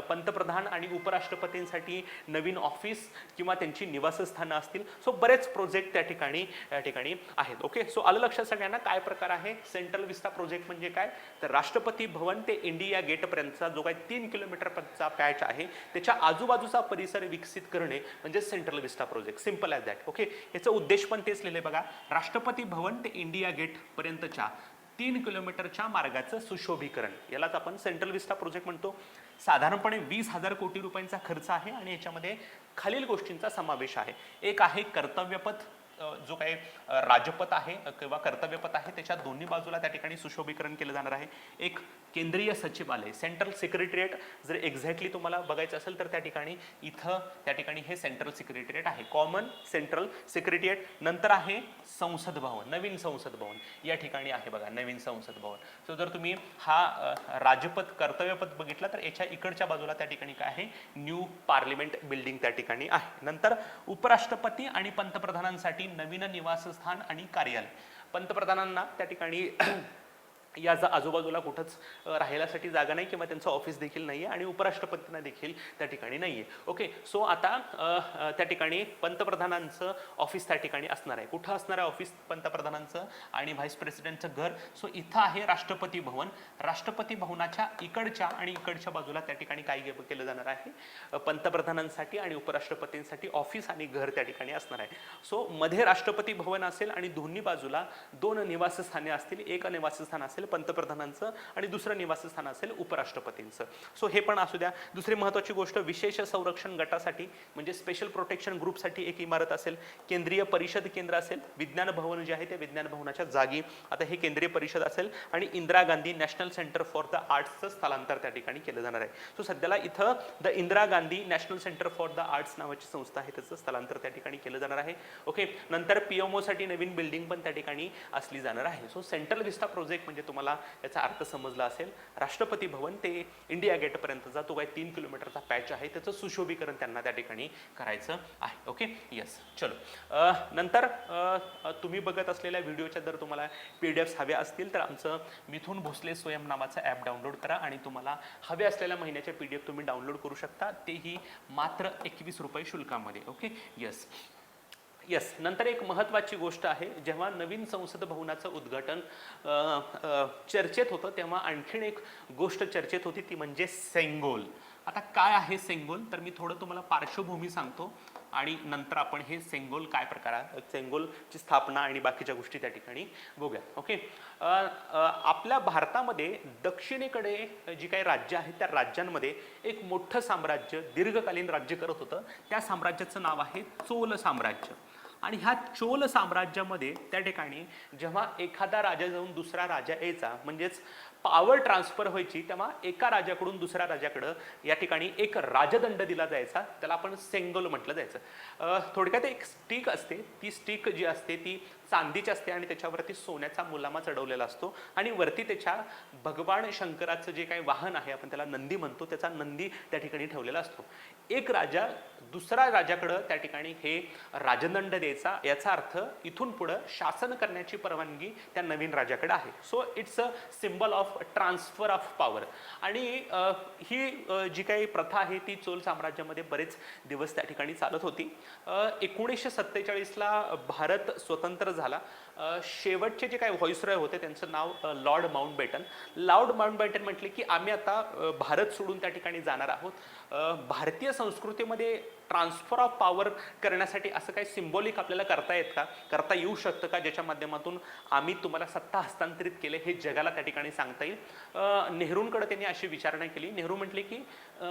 पंतप्रधान आणि उपराष्ट्रपतींसाठी नवीन ऑफिस किंवा त्यांची निवासस्थानं असतील. सो बरेच प्रोजेक्ट त्या ठिकाणी आहेत. ओके. सो आलं लक्षात सगळ्यांना काय प्रकार आहे. सेंट्रल विस्टा प्रोजेक्ट म्हणजे काय, तर राष्ट्रपती भवन ते इंडिया गेटपर्यंतचा जो काही 3 किलोमीटरचा पॅच आहे त्याच्या आजूबाजूचा परिसर विकसित करणे म्हणजे central vista project. Simple as that. Okay. याचं उद्देश पण तेच लिहिले बघा, राष्ट्रपती भवन ते इंडिया गेटपर्यंतच्या 3 किलोमीटरच्या मार्गाचं सुशोभीकरण, यालाच आपण सेंट्रल विस्टा प्रोजेक्ट म्हणतो. साधारणपणे 20,000 कोटी रुपयांचा खर्च आहे, आणि याच्यामध्ये खालील गोष्टींचा समावेश आहे. एक आहे कर्तव्यपथ, जो काही राजपथ आहे किंवा कर्तव्यपथ आहे त्याच्या दोन्ही बाजूला त्या ठिकाणी सुशोभीकरण केलं जाणार आहे. एक केंद्रीय सचिवालय, सेंट्रल सेक्रेटरिएट, जर एक्झॅक्टली तुम्हाला बघायचं असेल तर त्या ठिकाणी हे सेंट्रल सेक्रेटरिएट आहे, कॉमन सेंट्रल सेक्रेटरिएट. नंतर आहे संसद भवन, नवीन संसद भवन या ठिकाणी आहे बघा, नवीन संसद भवन. सो जर तुम्ही हा राजपथ कर्तव्यपथ बघितला तर याच्या इकडच्या बाजूला त्या ठिकाणी काय आहे, न्यू पार्लिमेंट बिल्डिंग त्या ठिकाणी आहे. नंतर उपराष्ट्रपती आणि पंतप्रधानांसाठी नवीन निवासस्थान आणि कार्यालय. पंतप्रधानांना त्या ठिकाणी या आजूबाजूला कुठंच राहिल्यासाठी जागा नाही किंवा त्यांचं ऑफिस देखील नाही आहे, आणि उपराष्ट्रपतींना देखील त्या ठिकाणी नाही आहे. ओके. सो आता त्या ठिकाणी पंतप्रधानांचं ऑफिस त्या ठिकाणी असणार आहे. कुठं असणार आहे ऑफिस पंतप्रधानांचं आणि व्हाईस प्रेसिडेंटचं घर. सो इथं आहे राष्ट्रपती भवन. राष्ट्रपती भवनाच्या इकडच्या आणि इकडच्या बाजूला त्या ठिकाणी काय केलं जाणार आहे, पंतप्रधानांसाठी आणि उपराष्ट्रपतींसाठी ऑफिस आणि घर त्या ठिकाणी असणार आहे. सो मध्ये राष्ट्रपती भवन असेल आणि दोन्ही बाजूला 2 निवासस्थाने असतील. एक निवासस्थान असेल पंतप्रधानांचं आणि दुसरं निवासस्थान असेल उपराष्ट्रपतींचं. सो हे पण असू द्या. दुसरी महत्त्वाची गोष्ट, विशेष संरक्षण गटासाठी म्हणजे स्पेशल प्रोटेक्शन ग्रुपसाठी एक इमारत असेल. केंद्रीय परिषद केंद्र असेल. विज्ञान भवन जे आहे त्या विज्ञान भवनाच्या जागी आता हे केंद्रीय परिषद असेल, आणि Indira Gandhi national centre for the आर्ट्सचं स्थलांतर त्या ठिकाणी केलं जाणार आहे. सो सध्याला इथं the Indira Gandhi national centre for the arts नावाची संस्था आहे, त्याचं स्थलांतर त्या ठिकाणी केलं जाणार आहे. ओके. नंतर PMO साठी नवीन बिल्डिंग पण त्या ठिकाणी असली जाणार आहे. सो सेंट्रल विस्टा प्रोजेक्ट म्हणजे तुम्हाला याचा अर्थ समजला असेल, राष्ट्रपती भवन ते इंडिया गेटपर्यंतचा तो काही 3 किलोमीटरचा पॅच आहे त्याचं सुशोभीकरण त्यांना त्या ठिकाणी करायचं आहे. ओके. येस. चलो. नंतर तुम्ही बघत असलेल्या व्हिडिओच्या जर तुम्हाला PDFs हव्या असतील तर आमचं मिथुन भोसले स्वयं नावाचं ॲप डाउनलोड करा, आणि तुम्हाला हव्या असलेल्या महिन्याच्या PDF तुम्ही डाउनलोड करू शकता, तेही मात्र 21 रुपये शुल्कामध्ये. ओके. येस. नंतर एक महत्त्वाची गोष्ट आहे, जेव्हा नवीन संसद भवनाचं उद्घाटन चर्चेत होतं तेव्हा आणखीन एक गोष्ट चर्चेत होती, ती म्हणजे सेंगोल. आता काय आहे सेंगोल, तर मी थोडं तुम्हाला पार्श्वभूमी सांगतो आणि नंतर आपण हे सेंगोल काय प्रकार आहे, सेंगोलची स्थापना आणि बाकीच्या गोष्टी त्या ठिकाणी बघूया. ओके, आपल्या भारतामध्ये दक्षिणेकडे जी काही राज्य आहेत त्या राज्यांमध्ये एक मोठं साम्राज्य दीर्घकालीन राज्य करत होतं. त्या साम्राज्याचं नाव आहे चोल साम्राज्य. आणि ह्या चोल साम्राज्यामध्ये त्या ठिकाणी जेव्हा एखादा राजा जाऊन दुसरा राजा यायचा, म्हणजेच पॉवर ट्रान्सफर व्हायची, तेव्हा एका राजाकडून दुसऱ्या राजाकडं या ठिकाणी एक राजदंड दिला जायचा, त्याला आपण सेंगोल म्हटलं जायचं. थोडक्यात एक स्टिक असते, ती स्टिक जी असते ती चांदीची असते आणि त्याच्यावरती सोन्याचा मुलामा चढवलेला असतो आणि वरती त्याच्या भगवान शंकराचं जे काही वाहन आहे, आपण त्याला नंदी म्हणतो, त्याचा नंदी त्या ठिकाणी ठेवलेला असतो. एक राजा दुसऱ्या राजाकडं त्या ठिकाणी हे राजदंड द्यायचा, याचा अर्थ इथून पुढं शासन करण्याची परवानगी त्या नवीन राजाकडे आहे. So it's a symbol of transfer of power. आणि ही जी काही प्रथा आहे ती चोल साम्राज्यामध्ये बरेच दिवस त्या ठिकाणी चालत होती. 1947ला भारत स्वतंत्र झाला. शेवटचे जे काही व्हॉइसरॉय होते त्यांचं नाव लॉर्ड माउंटबॅटन. लॉर्ड माउंटबॅटन म्हटले की आम्ही आता भारत सोडून त्या ठिकाणी जाणार आहोत. भारतीय संस्कृतीमध्ये ट्रान्सफर ऑफ पॉवर करण्यासाठी असं काही सिम्बॉलिक आपल्याला करता येऊ शकतं का, ज्याच्या माध्यमातून आम्ही तुम्हाला सत्ता हस्तांतरित केले हे जगाला त्या ठिकाणी सांगता येईल. नेहरूंकडे त्यांनी अशी विचारणा केली. नेहरू म्हटले की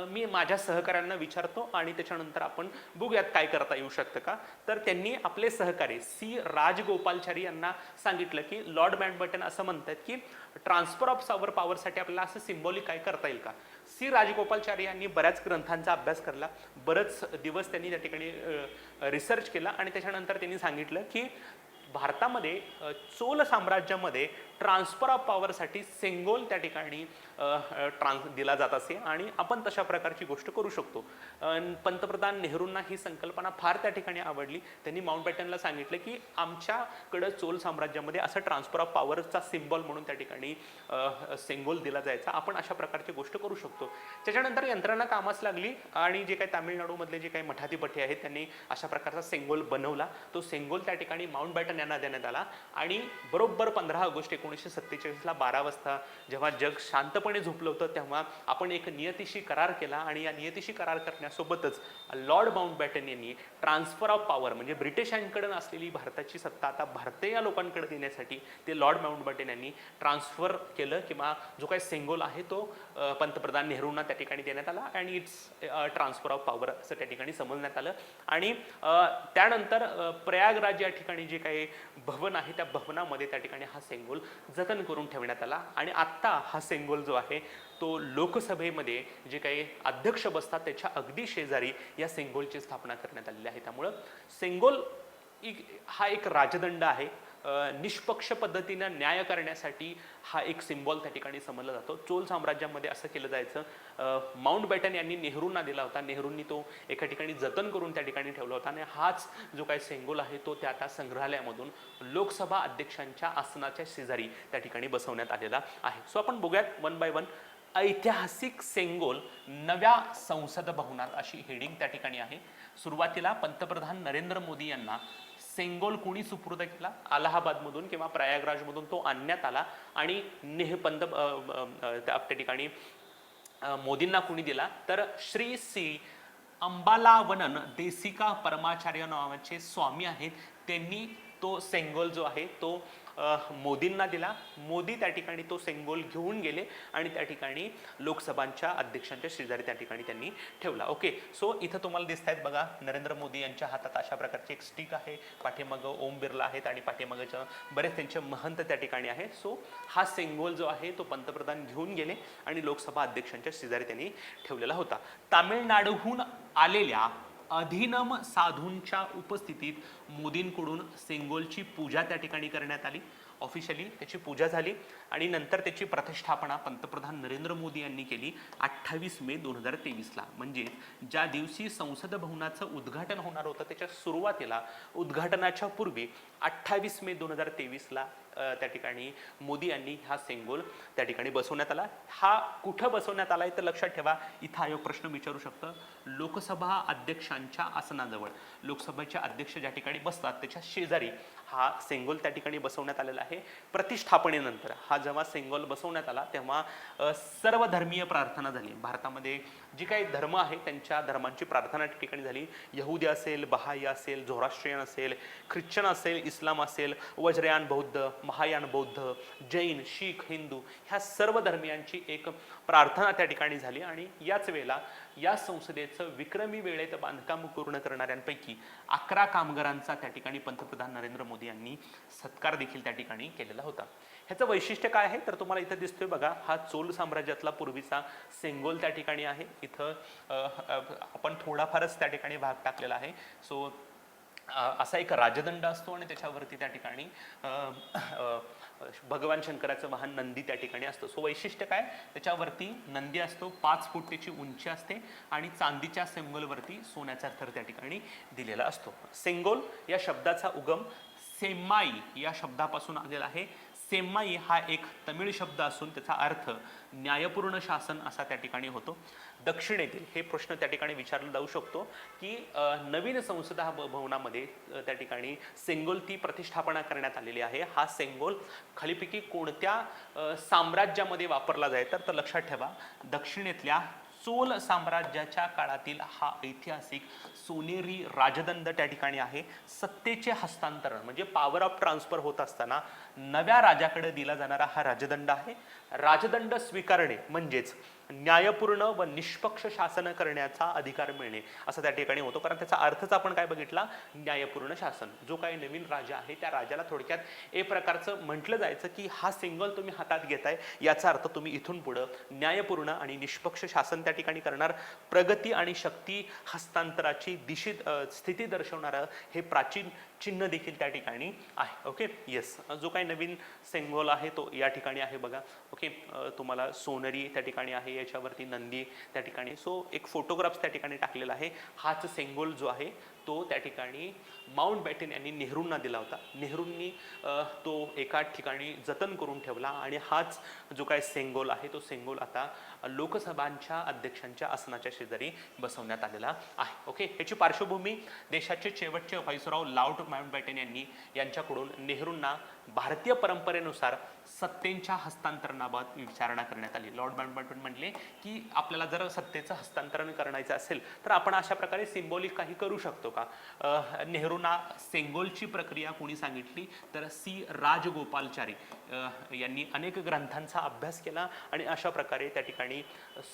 मी माझ्या सहकाऱ्यांना विचारतो आणि त्याच्यानंतर आपण बघूयात काय करता येऊ शकतं का. तर त्यांनी आपले सहकारी सी राजगोपालचारी यांना सांगितलं की लॉर्ड माउंटबॅटन असं म्हणतात की ट्रान्सफर ऑफ पॉवरसाठी आपल्याला असं सिम्बॉलिक काय करता येईल का. सी राजगोपालचारी यांनी बऱ्याच ग्रंथांचा अभ्यास केला, बरेच दिवस त्यांनी त्या ठिकाणी रिसर्च केला आणि त्याच्यानंतर त्यांनी सांगितलं की भारतामध्ये चोल साम्राज्यामध्ये ट्रान्सफर ऑफ पॉवरसाठी सेंगोल त्या ठिकाणी दिला जात असे आणि आपण तशा प्रकारची गोष्ट करू शकतो. पंतप्रधान नेहरूंना ही संकल्पना फार त्या ठिकाणी आवडली. त्यांनी माउंटबॅटनला सांगितलं की आमच्याकडं चोल साम्राज्यामध्ये असं ट्रान्सफर ऑफ पॉवरचा सिम्बॉल म्हणून त्या ठिकाणी सेंगोल दिला जायचा, आपण अशा प्रकारची गोष्ट करू शकतो. त्याच्यानंतर यंत्रणा कामास लागली आणि जे काही तामिळनाडूमधले जे काही मठाधिपती आहेत त्यांनी अशा प्रकारचा सेंगोल बनवला. तो सेंगोल त्या ठिकाणी माउंटबॅटन यांना देण्यात आला आणि बरोबर 15 ऑगस्ट 1947ला 12 वाजता जेव्हा जग शांतपणे झोपलं होतं तेव्हा आपण एक नियतीशी करार केला आणि या नियतीशी करार करण्यासोबतच लॉर्ड माउंटबॅटन यांनी ट्रान्सफर ऑफ पॉवर म्हणजे ब्रिटिशांकडे असलेली भारताची सत्ता आता भारतीय लोकांकडे देण्यासाठी ते लॉर्ड माउंटबॅटन यांनी ट्रान्सफर केलं किंवा जो काही सेंगोल आहे तो पंतप्रधान नेहरूंना त्या ठिकाणी देण्यात आला आणि इट्स ट्रान्सफर ऑफ पॉवर असं त्या ठिकाणी समजण्यात आलं. आणि त्यानंतर प्रयागराज या ठिकाणी जे काही भवन आहे त्या भवनामध्ये त्या ठिकाणी हा सेंगोल जतन करून ठेवण्यात आला आणि आत्ता हा सेंगोल जो आहे तो लोकसभेमध्ये जे काही अध्यक्ष बसतात त्याच्या अगदी शेजारी या सेंगोलची स्थापना करण्यात आलेली आहे. त्यामुळं सेंगोल हा एक राजदंड आहे. निष्पक्ष पद्धतीनं न्याय करण्यासाठी हा एक सिम्बॉल त्या ठिकाणी समजला जातो. चोल साम्राज्यामध्ये असं केलं जायचं. माउंटबॅटन यांनी नेहरूंना दिला होता, नेहरूंनी तो एका ठिकाणी जतन करून त्या ठिकाणी ठेवला होता आणि हाच जो काही सेंगोल आहे तो त्या आता संग्रहालयामधून लोकसभा अध्यक्षांच्या आसनाच्या शेजारी त्या ठिकाणी बसवण्यात आलेला आहे. सो आपण बघूयात वन बाय वन. ऐतिहासिक सेंगोल नव्या संसद भवनात अशी हेडिंग त्या ठिकाणी आहे. सुरुवातीला पंतप्रधान नरेंद्र मोदी यांना सेंगोल कोणी सुपूर्द केला, अलाहाबादमधून किंवा प्रयागराजमधून तो आणण्यात आला आणि त्या ठिकाणी मोदींना कोणी दिला तर श्री सी अंबालावनन देसिका परमाचार्य नावाचे स्वामी आहेत, त्यांनी तो सेंगोल जो आहे तो मोदींना दिला. मोदी त्या ठिकाणी तो सेंगोल घेऊन गेले आणि त्या ठिकाणी लोकसभांच्या अध्यक्षांच्या शेजारी त्या ठिकाणी त्यांनी ठेवला. ओके, सो इथं तुम्हाला दिसत आहेत बघा नरेंद्र मोदी यांच्या हातात अशा प्रकारची एक स्टिक आहे, पाठीमागं ओम बिर्ला आहेत आणि पाठीमागच्या बरेच त्यांचे महंत त्या ठिकाणी आहे. सो हा सेंगोल जो आहे तो पंतप्रधान घेऊन गेले आणि लोकसभा अध्यक्षांच्या शेजारी त्यांनी ठेवलेला होता. तामिळनाडूहून आलेल्या अधीनम साधूंच्या उपस्थितीत मोदींकडून सेंगोलची पूजा त्या ठिकाणी करण्यात आली. ऑफिशियली त्याची पूजा झाली आणि नंतर त्याची प्रतिष्ठापना पंतप्रधान नरेंद्र मोदी यांनी केली 28 मे 2023ला. म्हणजे ज्या दिवशी संसद भवनाचं उद्घाटन होणार होतं त्याच्या सुरुवातीला उद्घाटनाच्या पूर्वी 28 मे 2023ला त्या ठिकाणी मोदी यांनी हा सेंगोल त्या ठिकाणी बसवण्यात आला. हा कुठं बसवण्यात आलाय तर लक्षात ठेवा, इथं आयोग प्रश्न विचारू शकतं. लोकसभा अध्यक्षांच्या आसनाजवळ, लोकसभेचे अध्यक्ष ज्या ठिकाणी बसतात त्याच्या शेजारी हा सेंगोल त्या ठिकाणी बसवण्यात आलेला आहे. प्रतिष्ठापनेनंतर हा जेव्हा सेंगोल बसवण्यात आला तेव्हा सर्व धर्मीय प्रार्थना झाली. भारतामध्ये जी काही धर्म आहे त्यांच्या धर्मांची प्रार्थना त्या ठिकाणी झाली. यहुदी असेल, बहाई असेल, झोराष्ट्रियन असेल, ख्रिश्चन असेल, इस्लाम असेल, वज्रयान बौद्ध, महायान बौद्ध, जैन, शीख, हिंदू ह्या सर्व धर्मियांची एक प्रार्थना त्या ठिकाणी झाली. आणि याच वेळेला या संसदेचं विक्रमी वेळेत बांधकाम पूर्ण करणाऱ्यांपैकी 11 कामगारांचा त्या ठिकाणी पंतप्रधान नरेंद्र मोदी यांनी सत्कार देखील त्या ठिकाणी केलेला होता. ह्याचं वैशिष्ट्य काय आहे तर तुम्हाला इथं दिसतोय बघा, हा चोल साम्राज्यातला पूर्वीचा सेंगोल त्या ठिकाणी आहे. इथं आपण थोडाफारच त्या ठिकाणी भाग टाकलेला आहे. सो असा एक राजदंड असतो आणि त्याच्यावरती त्या ठिकाणी भगवान शंकराचं वाहन नंदी त्या ठिकाणी असतो. सो वैशिष्ट्य काय, त्याच्यावरती नंदी असतो, 5 फूट त्याची उंची असते आणि चांदीच्या सेंगोलवरती सोन्याचा थर त्या ठिकाणी दिलेला असतो. सेंगोल या शब्दाचा उगम सेम्माई या शब्दापासून आलेला आहे. सेम्माई हा एक तमिळ शब्द असून त्याचा अर्थ न्यायपूर्ण शासन असा त्या ठिकाणी होतो. दक्षिणेतील हे प्रश्न त्या ठिकाणी विचारला जाऊ शकतो की नवीन संसदा भवनामध्ये त्या ठिकाणी सेंगोल ती प्रतिष्ठापना करण्यात आलेली आहे. हा सेंगोल खालीपैकी कोणत्या साम्राज्यामध्ये वापरला जाईल तर लक्षात ठेवा, दक्षिणेतल्या चोल साम्राज्याच्या काळातील हा ऐतिहासिक सोनेरी राजदंड त्या ठिकाणी आहे. सत्तेचे हस्तांतरण म्हणजे पॉवर ऑफ ट्रान्सफर होत असताना नव्या राजाकडे दिला जाणारा हा राजदंड आहे. राजदंड स्वीकारणे म्हणजेच न्यायपूर्ण व निष्पक्ष शासन करण्याचा अधिकार मिळणे असं त्या ठिकाणी होतो. कारण त्याचा अर्थच आपण काय बघितला, न्यायपूर्ण शासन. जो काही नवीन राजा आहे त्या राजाला थोडक्यात एक प्रकारचं म्हटलं जायचं की हा सिंगल तुम्ही हातात घेताय, याचा अर्थ तुम्ही इथून पुढं न्यायपूर्ण आणि निष्पक्ष शासन त्या ठिकाणी करणार. प्रगती आणि शक्ती हस्तांतराची स्थिती दर्शवणारं हे प्राचीन चिन्ह देखील त्या ठिकाणी आहे. ओके, येस, जो काही नवीन सेंगोल आहे तो या ठिकाणी आहे बघा. ओके, तुम्हाला सोनरी त्या ठिकाणी आहे, याच्यावरती नंदी त्या ठिकाणी. सो एक फोटोग्राफ त्या ठिकाणी टाकलेला आहे. हाच सेंगोल जो आहे तो त्या ठिकाणी माउंट बॅटन यांनी नेहरूंना दिला होता. नेहरूंनी तो एका ठिकाणी जतन करून ठेवला आणि हाच जो काय सेंगोल आहे तो सेंगोल आता लोकसभांच्या अध्यक्षांच्या आसनाच्या शेजारी बसवण्यात आलेला आहे. ओके, याची पार्श्वभूमी देशाचे शेवटचे व्हाईसरॉय लॉर्ड माउंटबॅटन यांच्याकडून नेहरूंना भारतीय परंपरेनुसार सत्तेच्या हस्तांतरणाबाबत विचारणा करण्यात आली. लॉर्ड माउंटबॅटन म्हणले की आपल्याला जर सत्तेचं हस्तांतरण करायचं असेल तर आपण अशा प्रकारे सिंबॉलिक काही करू शकतो का. नेहरूंना सेंगोलची प्रक्रिया कोणी सांगितली तर सी राजगोपालचारी यांनी अनेक ग्रंथांचा अभ्यास केला आणि अशा प्रकारे त्या ठिकाणी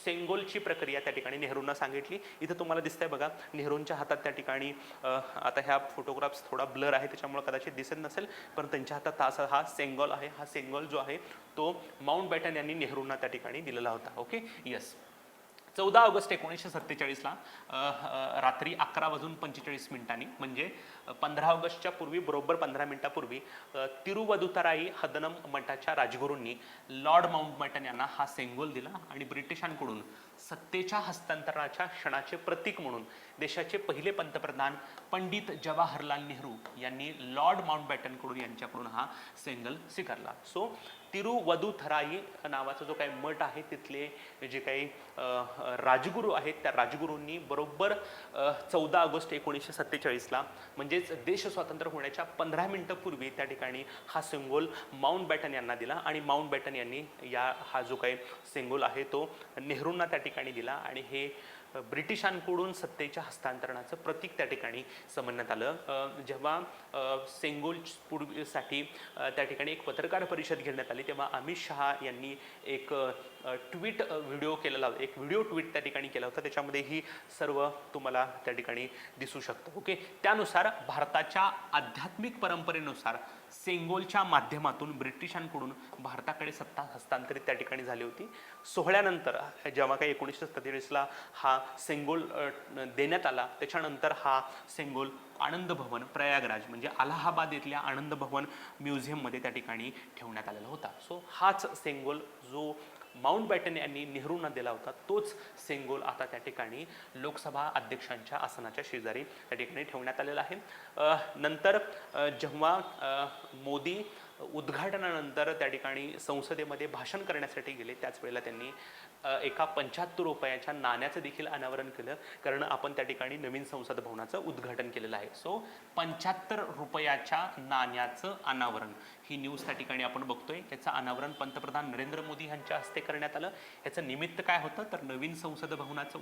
सेंगोलची प्रक्रिया त्या ठिकाणी नेहरूंना सांगितली. इथं तुम्हाला दिसतंय बघा, नेहरूंच्या हातात त्या ठिकाणी आता ह्या फोटोग्राफ्स थोडा ब्लर आहे त्याच्यामुळे कदाचित दिसत नसेल, पण त्यांच्या हातात हा सेंगोल आहे. हा सेंगोल जो आहे तो माउंटबॅटन यांनी नेहरूंना त्या ठिकाणी दिलेला होता. Okay, yes. 14 ऑगस्ट 1947ला रात्री 11:45 म्हणजे 15 ऑगस्टच्या पूर्वी बरोबर 15 मिनिटापूर्वी तिरुवदुतराई हदनम मठाच्या राजगुरूंनी लॉर्ड माउंटबॅटन यांना हा सेंगोल दिला आणि ब्रिटिशांकडून सत्तेच्या हस्तांतरणाच्या क्षणाचे प्रतीक म्हणून देशाचे पहिले पंतप्रधान पंडित जवाहरलाल नेहरू यांनी लॉर्ड माउंटबॅटनकडून यांच्याकडून हा सेंगल स्वीकारला. सो तिरुवदुथराई नावाचा जो काही मठ आहे तिथले जे काही राजगुरू आहेत त्या राजगुरूंनी बरोबर 14 ऑगस्ट 1947ला म्हणजेच देश स्वातंत्र्य होण्याच्या 15 मिनिटापूर्वी त्या ठिकाणी हा सेंगोल माउंटबॅटन यांना दिला आणि माउंटबॅटन यांनी हा जो काही सेंगोल आहे तो नेहरूंना त्या ठिकाणी दिला आणि हे ब्रिटिशांकडून सत्तेच्या हस्तांतरणाचं प्रतीक त्या ठिकाणी समजण्यात आलं. जेव्हा सेंगोल पूर्वीसाठी त्या ठिकाणी एक पत्रकार परिषद घेण्यात आली तेव्हा अमित शहा यांनी एक व्हिडिओ केलेला होता, एक व्हिडिओ ट्विट त्या ठिकाणी केला होता. त्याच्यामध्ये ही सर्व तुम्हाला त्या ठिकाणी दिसू शकतं. ओके, त्यानुसार भारताच्या आध्यात्मिक परंपरेनुसार सेंगोलच्या माध्यमातून ब्रिटिशांकडून भारताकडे सत्ता हस्तांतरित त्या ठिकाणी झाली होती. सोहळ्यानंतर जेव्हा काही 1947ला हा सेंगोल देण्यात आला त्याच्यानंतर हा सेंगोल आनंद भवन प्रयागराज म्हणजे अलाहाबाद येथल्या आनंद भवन म्युझियममध्ये त्या ठिकाणी ठेवण्यात आलेला होता. सो हाच सेंगोल जो माउंटबॅटन यांनी नेहरूंना दिला होता तोच सेंगोल आता त्या ठिकाणी लोकसभा अध्यक्षांच्या आसनाच्या शेजारी त्या ठिकाणी ठेवण्यात आलेला आहे. नंतर जेव्हा मोदी उद्घाटनानंतर त्या ठिकाणी संसदेमध्ये भाषण करण्यासाठी गेले. त्याच वेळेला त्यांनी एका 75 रुपयाच्या नाण्याचं देखील अनावरण केलं, कारण आपण त्या ठिकाणी नवीन संसद भवनाचं उद्घाटन केलेलं आहे. सो 75 रुपयाच्या नाण्याचं अनावरण ही न्यूज त्या ठिकाणी आपण बघतोय. याचं अनावरण पंतप्रधान नरेंद्र मोदी यांच्या हस्ते करण्यात आलं. याचं निमित्त काय होतं तर नवीन संसद भवनाचं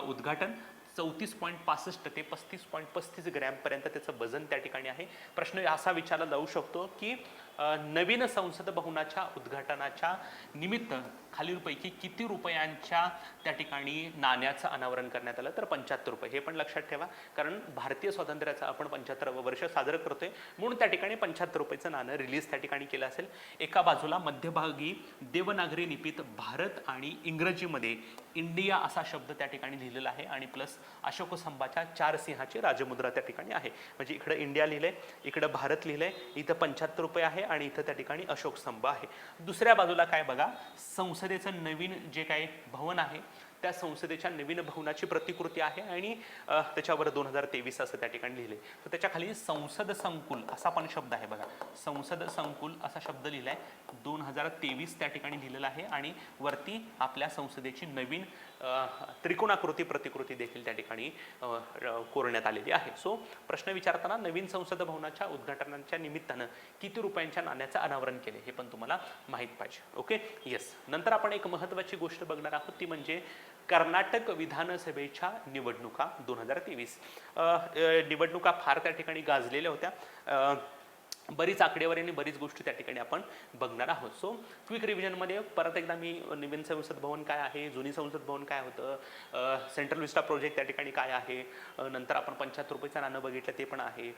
उद्घाटन 34.65 ते 35.35 ग्रॅमपर्यंत त्याचं वजन त्या ठिकाणी आहे. प्रश्न असा विचारला जाऊ शकतो की नवीन संसद भवनाच्या उद्घाटनाच्या निमित्त खालीलपैकी किती रुपयांच्या त्या ठिकाणी नाण्याचं अनावरण करण्यात आलं तर 75 रुपये. हे पण लक्षात ठेवा, कारण भारतीय स्वातंत्र्याचं आपण 75वं वर्ष साजरं करतोय, म्हणून त्या ठिकाणी 75 रुपयाचं नाणं रिलीज त्या ठिकाणी केलं असेल. एका बाजूला मध्यभागी देवनागरी लिपीत भारत आणि इंग्रजीमध्ये इंडिया असा शब्द त्या ठिकाणी लिहिलेला आहे आणि प्लस अशोक स्तंभाच्या 4 सिंहाची राजमुद्रा त्या ठिकाणी आहे. म्हणजे इकडे इंडिया लिहिलंय, इकडे भारत लिहिलंय, इथं 75 रुपये आहे आणि इथं त्या ठिकाणी अशोक स्तंभ आहे. दुसऱ्या बाजूला काय बघा, संसदेचं नवीन जे काही भवन आहे त्या संसदेच्या नवीन भवनाची प्रतिकृती आहे आणि त्याच्यावर 2023 असं त्या ठिकाणी लिहिले. तर त्याच्या खाली संसद संकुल असा पण शब्द आहे बघा, संसद संकुल असा शब्द लिहिलाय, 2023 त्या ठिकाणी लिहिलेला आहे आणि वरती आपल्या संसदेची नवीन त्रिकोणाकृती प्रतिकृती देखील त्या ठिकाणी कोरण्यात आलेली आहे. सो प्रश्न विचारताना नवीन संसद भवनाच्या उद्घाटनाच्या निमित्तानं किती रुपयांच्या नाण्याचं अनावरण केले हे पण तुम्हाला माहीत पाहिजे. Okay, yes. नंतर आपण एक महत्त्वाची गोष्ट बघणार आहोत, ती म्हणजे कर्नाटक विधानसभेच्या निवडणुका 2023. निवडणुका फार त्या ठिकाणी गाजलेल्या होत्या. बरीच आकडेवारी आणि बरीच गोष्टी त्या ठिकाणी आपण बघणार आहोत. सो क्विक रिव्हिजनमध्ये परत एकदा मी नवीन संसद भवन काय आहे, जुनी संसद भवन काय होतं, सेंट्रल विस्टा प्रोजेक्ट त्या ठिकाणी काय आहे, नंतर आपण 75 रुपयाचं नाणं बघितलं ते पण आहे,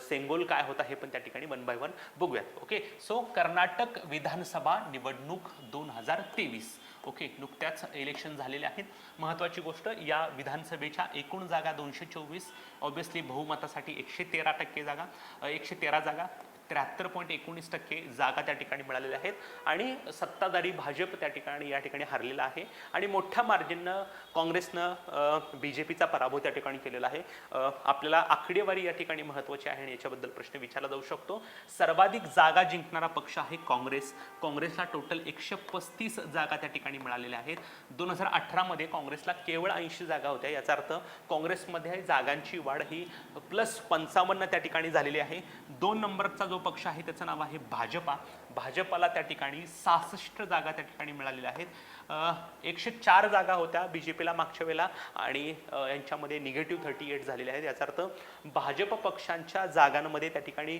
सेंगोल काय होता हे पण त्या ठिकाणी 1 बाय 1 बघूयात. ओके, सो कर्नाटक विधानसभा निवडणूक 2023. ओके, नुकत्याच इलेक्शन झालेले आहेत. महत्त्वाची गोष्ट, या विधानसभेच्या एकूण जागा 224, ऑब्वियसली बहुमतासाठी 113% जागा, 113 जागा, 73.19% जागा त्या ठिकाणी मिळालेल्या आहेत आणि सत्ताधारी भाजप त्या ठिकाणी या ठिकाणी हरलेला आहे आणि मोठ्या मार्जिननं काँग्रेसनं BJPचा पराभव त्या ठिकाणी केलेला आहे. आपल्याला आकडेवारी या ठिकाणी महत्त्वाची आहे आणि याच्याबद्दल प्रश्न विचारला जाऊ शकतो. सर्वाधिक जागा जिंकणारा पक्ष आहे काँग्रेस. काँग्रेसला टोटल 135 जागा त्या ठिकाणी मिळालेल्या आहेत. 2018 काँग्रेसला केवळ 80 जागा होत्या. याचा अर्थ काँग्रेसमध्ये जागांची वाढ ही +55 त्या ठिकाणी झालेली आहे. 2 नंबरचा जो पक्ष आहे त्याचं नाव आहे भाजपा. भाजपाला त्या ठिकाणी 66 जागा त्या ठिकाणी मिळालेल्या आहेत. 104 जागा होत्या BJPला मागच्या वेळेला आणि यांच्यामध्ये -38 झालेल्या आहेत. याचा अर्थ भाजप पक्षांच्या जागांमध्ये त्या ठिकाणी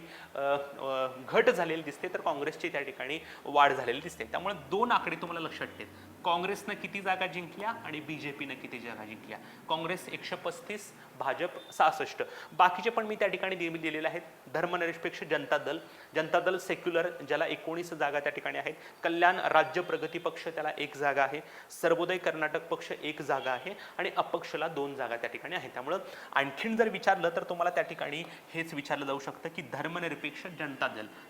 घट झालेली दिसते, तर काँग्रेसची त्या ठिकाणी वाढ झालेली दिसते. त्यामुळे 2 आकडे तुम्हाला लक्षात ठेवा, काँग्रेसनं किती जागा जिंकल्या आणि BJPनं किती जागा जिंकल्या. काँग्रेस 135, भाजप 66. बाकीचे पण मी त्या ठिकाणी दिलेले आहेत. धर्मनिरपेक्ष जनता दल, जनता दल सेक्युलर ज्याला 19 जागा त्या ठिकाणी आहेत. कल्याण राज्य प्रगती पक्ष त्याला 1 जागा आहे. सर्वोदय कर्नाटक पक्ष 1 जागा आहे आणि अपक्षला 2 जागा त्या ठिकाणी आहेत. त्यामुळं आणखीन जर विचारलं तर तुम्हाला त्या ठिकाणी हेच विचारलं जाऊ शकतं की धर्मनिरपेक्ष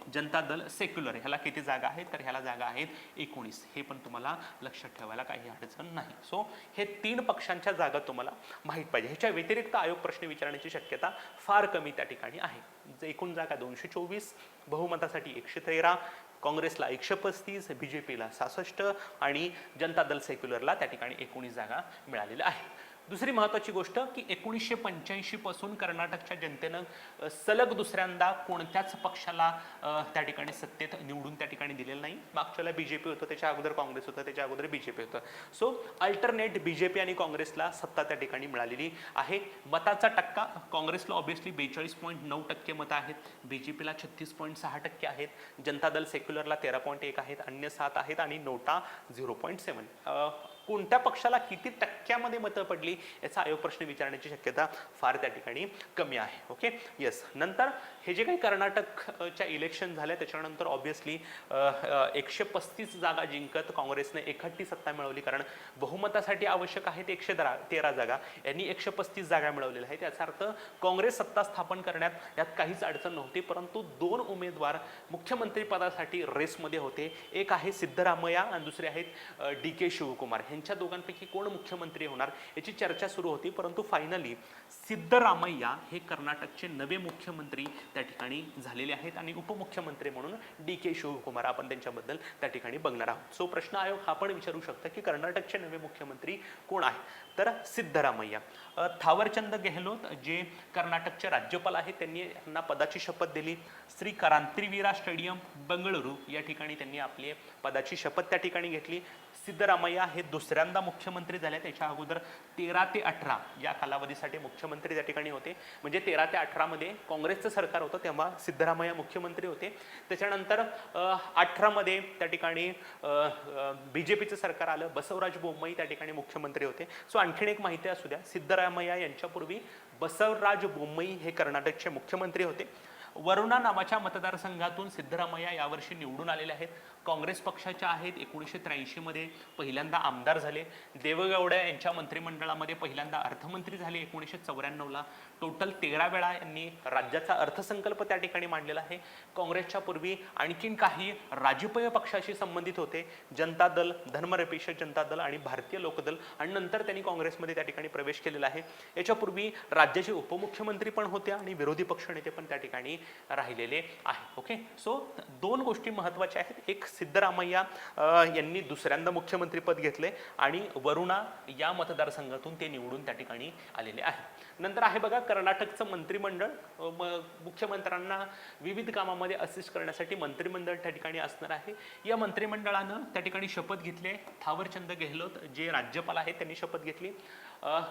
जनता दल सेक्युलर ह्याला किती जागा आहेत, तर ह्याला जागा आहेत 19. हे पण तुम्हाला लक्षात ठेवायला काही अडचण नाही. सो हे 3 पक्षांच्या जागा तुम्हाला माहीत पाहिजे. ह्याच्या व्यतिरिक्त आयोग प्रश्न विचारण्याची शक्यता फार कमी त्या ठिकाणी आहे. एकूण जागा 224, बहुमतासाठी 113, काँग्रेसला 135, BJPला 66 आणि जनता दल सेक्युलरला त्या ठिकाणी 19 जागा मिळालेल्या आहेत. दुसरी महत्त्वाची गोष्ट की 1985 पासून कर्नाटकच्या जनतेनं सलग दुसऱ्यांदा कोणत्याच पक्षाला त्या ठिकाणी सत्तेत निवडून त्या ठिकाणी दिलेलं नाही. मागच्याला BJP होतं, त्याच्या अगोदर काँग्रेस होतं, त्याच्या अगोदर BJP होतं. सो अल्टरनेट BJP आणि काँग्रेसला सत्ता त्या ठिकाणी मिळालेली आहे. मताचा टक्का काँग्रेसला ऑब्वियसली 42.9% मतं आहेत, BJPला 36.6% आहेत, जनता दल सेक्युलरला 13.1 आहेत, अन्य 7 आहेत आणि नोटा 0.7. कोणत्या पक्षाला किती टक्क्यामध्ये मतं पडली याचा आयोग प्रश्न विचारण्याची शक्यता फार त्या ठिकाणी कमी आहे. Okay, yes. नंतर हे जे काही कर्नाटकच्या इलेक्शन झाल्या त्याच्यानंतर ऑब्वियसली 135 जागा जिंकत काँग्रेसने एकखट्टी सत्ता मिळवली, कारण बहुमतासाठी आवश्यक आहेत 113 जागा, यांनी 135 जागा मिळवलेल्या आहेत. याचा अर्थ काँग्रेस सत्ता स्थापन करण्यात यात काहीच अडचण नव्हती, परंतु 2 उमेदवार मुख्यमंत्री पदासाठी रेसमध्ये होते. एक आहे सिद्धरामय्या आणि दुसरे आहेत DK शिवकुमार. ह्यांच्या दोघांपैकी कोण मुख्यमंत्री होणार याची चर्चा सुरू होती, परंतु फायनली सिद्धरामय्या हे कर्नाटकचे नवे मुख्यमंत्री त्या ठिकाणी झालेले आहेत आणि उपमुख्यमंत्री म्हणून DK शिवकुमार आपण त्यांच्याबद्दल त्या ठिकाणी बघणार आहोत. सो प्रश्न आयोग हा पण विचारू शकता की कर्नाटकचे नवे मुख्यमंत्री कोण आहे, तर सिद्धरामय्या. थावरचंद गेहलोत जे कर्नाटकचे राज्यपाल आहेत त्यांनी यांना पदाची शपथ दिली. श्री क्रांतिवीरा स्टेडियम बंगळुरू या ठिकाणी त्यांनी आपली पदाची शपथ त्या ठिकाणी घेतली. सिद्धरामय्या हे दुसऱ्यांदा मुख्यमंत्री झाले. त्याच्या अगोदर 13 ते 18 या कालावधीसाठी मुख्यमंत्री त्या ठिकाणी होते. म्हणजे 13 ते 18 मध्ये काँग्रेसचं सरकार होतं तेव्हा सिद्धरामय्या मुख्यमंत्री होते. त्याच्यानंतर 18 मध्ये त्या ठिकाणी BJPचं सरकार आलं, बसवराज बोम्मई त्या ठिकाणी मुख्यमंत्री होते. सो आणखीन एक माहिती असू द्या, सिद्धरामय्या यांच्यापूर्वी बसवराज बोम्मई हे कर्नाटकचे मुख्यमंत्री होते. वरुणा नावाच्या मतदारसंघातून सिद्धरामय्या यावर्षी निवडून आलेले आहेत. काँग्रेस पक्षाच्या आहेत. 1983 मध्ये पहिल्यांदा आमदार झाले. देवेगौडा यांच्या मंत्रिमंडळामध्ये पहिल्यांदा अर्थमंत्री झाले 1994 ला. टोटल 13 वेळा यांनी राज्याचा अर्थसंकल्प त्या ठिकाणी मांडलेला आहे. काँग्रेसच्या पूर्वी आणखीन काही राजकीय पक्षाशी संबंधित होते, जनता दल, धर्मनिरपेक्ष जनता दल आणि भारतीय लोकदल, आणि नंतर त्यांनी काँग्रेसमध्ये त्या ठिकाणी प्रवेश केलेला आहे. याच्यापूर्वी राज्याचे उपमुख्यमंत्री पण होते आणि विरोधी पक्षनेते पण त्या ठिकाणी राहिलेले आहे. ओके, सो दोन गोष्टी महत्त्वाच्या आहेत. एक, सिद्धरामय्या यांनी दुसऱ्यांदा मुख्यमंत्रीपद घेतले आणि वरुणा या मतदारसंघातून ते निवडून त्या ठिकाणी आलेले आहे. नंतर आहे बघा कर्नाटकचं मंत्रिमंडळ. मुख्यमंत्र्यांना विविध कामामध्ये असिस्ट करण्यासाठी मंत्रिमंडळ त्या ठिकाणी असणार आहे. या मंत्रिमंडळानं त्या ठिकाणी शपथ घेतली. थावरचंद गेहलोत जे राज्यपाल आहेत त्यांनी शपथ घेतली.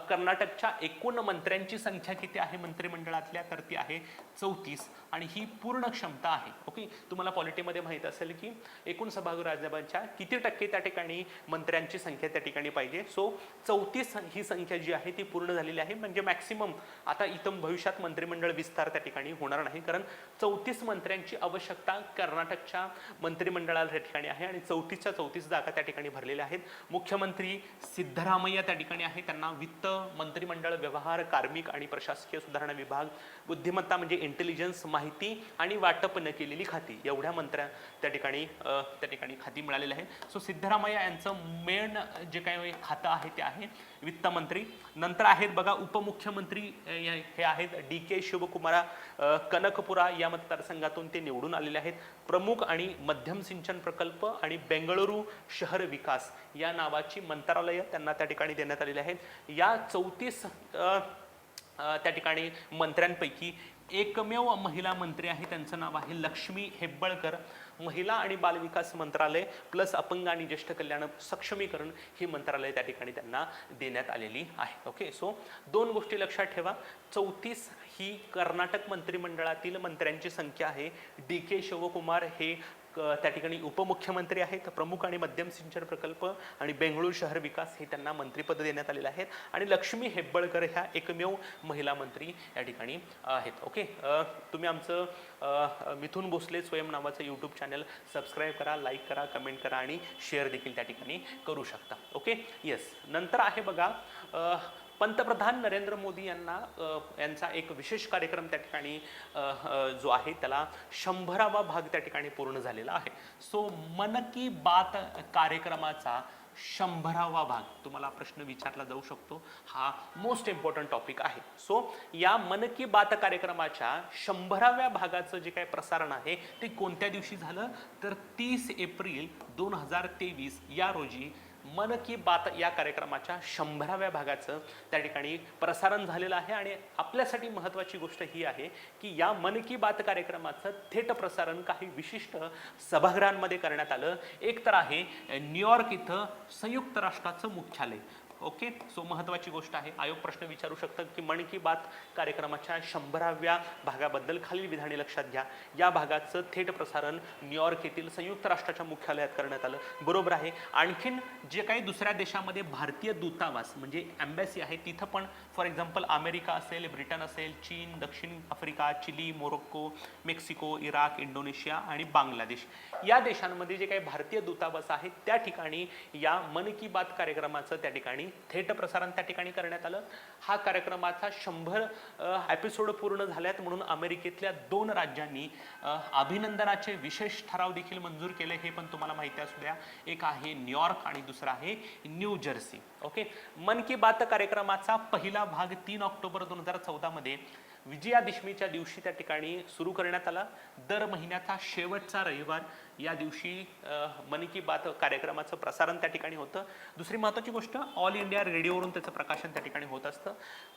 कर्नाटकच्या एकूण मंत्र्यांची संख्या किती आहे मंत्रिमंडळातल्या, तर ती आहे 34 आणि ही पूर्ण क्षमता आहे. ओके, तुम्हाला पॉलिटीमध्ये माहित असेल की एकूण सभागृह राज्यसभांच्या किती टक्के त्या ठिकाणी मंत्र्यांची संख्या त्या ठिकाणी पाहिजे. सो 34 ही संख्या जी आहे ती पूर्ण झालेली आहे. म्हणजे मॅक्सिमम आता इथं भविष्यात मंत्रिमंडळ विस्तार त्या ठिकाणी होणार नाही, कारण 34 मंत्र्यांची आवश्यकता कर्नाटकच्या मंत्रिमंडळाला त्या ठिकाणी आहे आणि 34च्या 34 जागा त्या ठिकाणी भरलेल्या आहेत. मुख्यमंत्री सिद्धरामय्या त्या ठिकाणी आहे. त्यांना वित्त, मंत्रिमंडळ व्यवहार, कार्मिक आणि प्रशासकीय सुधारणा विभाग, बुद्धिमत्ता म्हणजे इंटेलिजन्स, माहिती आणि वाटप न केलेली खाती, एवढ्या मंत्र्या त्या ठिकाणी खाती मिळालेली आहे. सो सिद्धरामय्या यांचं मेन जे काही खातं आहे ते आहे वित्तमंत्री. नंतर आहेत बघा उपमुख्यमंत्री हे आहेत DK शिवकुमार. कनकपुरा या मतदारसंघातून ते निवडून आलेले आहेत. प्रमुख आणि मध्यम सिंचन प्रकल्प आणि बेंगळुरू शहर विकास या नावाची मंत्रालय त्यांना त्या ठिकाणी देण्यात आलेली आहेत. या 34 त्या ठिकाणी मंत्र्यांपैकी एकमेव महिला मंत्री आहे, त्यांचं नाव आहे लक्ष्मी हेब्बळकर. महिला आणि बालविकास मंत्रालय प्लस अपंग आणि ज्येष्ठ कल्याण सक्षमीकरण ही मंत्रालय त्या ठिकाणी त्यांना देण्यात आलेली आहे. ओके, सो दोन गोष्टी लक्षात ठेवा. 34 ही कर्नाटक मंत्रिमंडळातील मंत्र्यांची संख्या आहे. DK शिवकुमार हे त्या ठिकाणी उपमुख्यमंत्री आहेत. प्रमुख आणि मध्यम सिंचन प्रकल्प आणि बेंगळूर शहर विकास हे त्यांना मंत्रिपद देण्यात आलेले आहेत आणि लक्ष्मी हेब्बळकर ह्या एकमेव महिला मंत्री या ठिकाणी आहेत. ओके, तुम्ही आमचं मिथुन भोसले स्वयं नावाचं यूट्यूब चॅनल सबस्क्राईब करा, लाईक करा, कमेंट करा आणि शेअर देखील त्या ठिकाणी करू शकता. Okay, yes. नंतर आहे बघा पंतप्रधान नरेंद्र मोदी यांचा एक विशेष कार्यक्रम त्या ठिकाणी जो आहे त्याला 100वा भाग त्या ठिकाणी पूर्ण झालेला आहे. सो मन की बात कार्यक्रमाचा 100वा भाग तुम्हाला प्रश्न विचारला जाऊ शकतो. हा मोस्ट इम्पॉर्टंट टॉपिक आहे. सो या मन की बात कार्यक्रमाच्या 100व्या भागाचं जे काही प्रसारण आहे ते कोणत्या दिवशी झालं, तर 30 एप्रिल 2023 या रोजी मन की बात या कार्यक्रमाच्या 100व्या भागाचं त्या ठिकाणी प्रसारण झालेलं आहे. आणि आपल्यासाठी महत्त्वाची गोष्ट ही आहे की या मन की बात कार्यक्रमाचं थेट प्रसारण काही विशिष्ट सभागृहांमध्ये करण्यात आलं. एक तर आहे न्यूयॉर्क इथं संयुक्त राष्ट्राचं मुख्यालय. ओके, सो महत्त्वाची गोष्ट आहे. आयोग प्रश्न विचारू शकतात की मन की बात कार्यक्रमाच्या 100व्या भागाबद्दल खालील विधाने लक्षात घ्या. या भागाचं थेट प्रसारण न्यूयॉर्क येथील संयुक्त राष्ट्राच्या मुख्यालयात करण्यात आलं. बरोबर आहे. आणखीन जे काही दुसऱ्या देशामध्ये भारतीय दूतावास म्हणजे एम्बॅसी आहे तिथं पण, फॉर एक्झाम्पल अमेरिका असेल, ब्रिटन असेल, चीन, दक्षिण आफ्रिका, Chile, Morocco, Mexico, Iraq, Indonesia आणि बांगलादेश या देशांमध्ये जे काही भारतीय दूतावास आहेत त्या ठिकाणी या मन की बात कार्यक्रमाचं त्या ठिकाणी थेट प्रसारण त्या ठिकाणी करण्यात आलं. हा कार्यक्रमाचा 100 एपिसोड पूर्ण झाल्यात म्हणून अमेरिकेतल्या 2 राज्यांनी अभिनंदनाचे विशेष ठराव देखील मंजूर केले, हे पण तुम्हाला माहिती असू द्या. एक आहे न्यूयॉर्क आणि दुसरा आहे न्यू जर्सी. ओके, मन की बात कार्यक्रमाचा पहिला भाग 3 ऑक्टोबर 2014 मध्ये विजयादशमीच्या दिवशी त्या ठिकाणी सुरू करण्यात आला. दर महिन्याचा शेवटचा रविवार या दिवशी मन की बात कार्यक्रमाचं प्रसारण त्या ठिकाणी होतं. दुसरी महत्त्वाची गोष्ट, ऑल इंडिया रेडिओवरून त्याचं प्रकाशन त्या ठिकाणी होत असतं.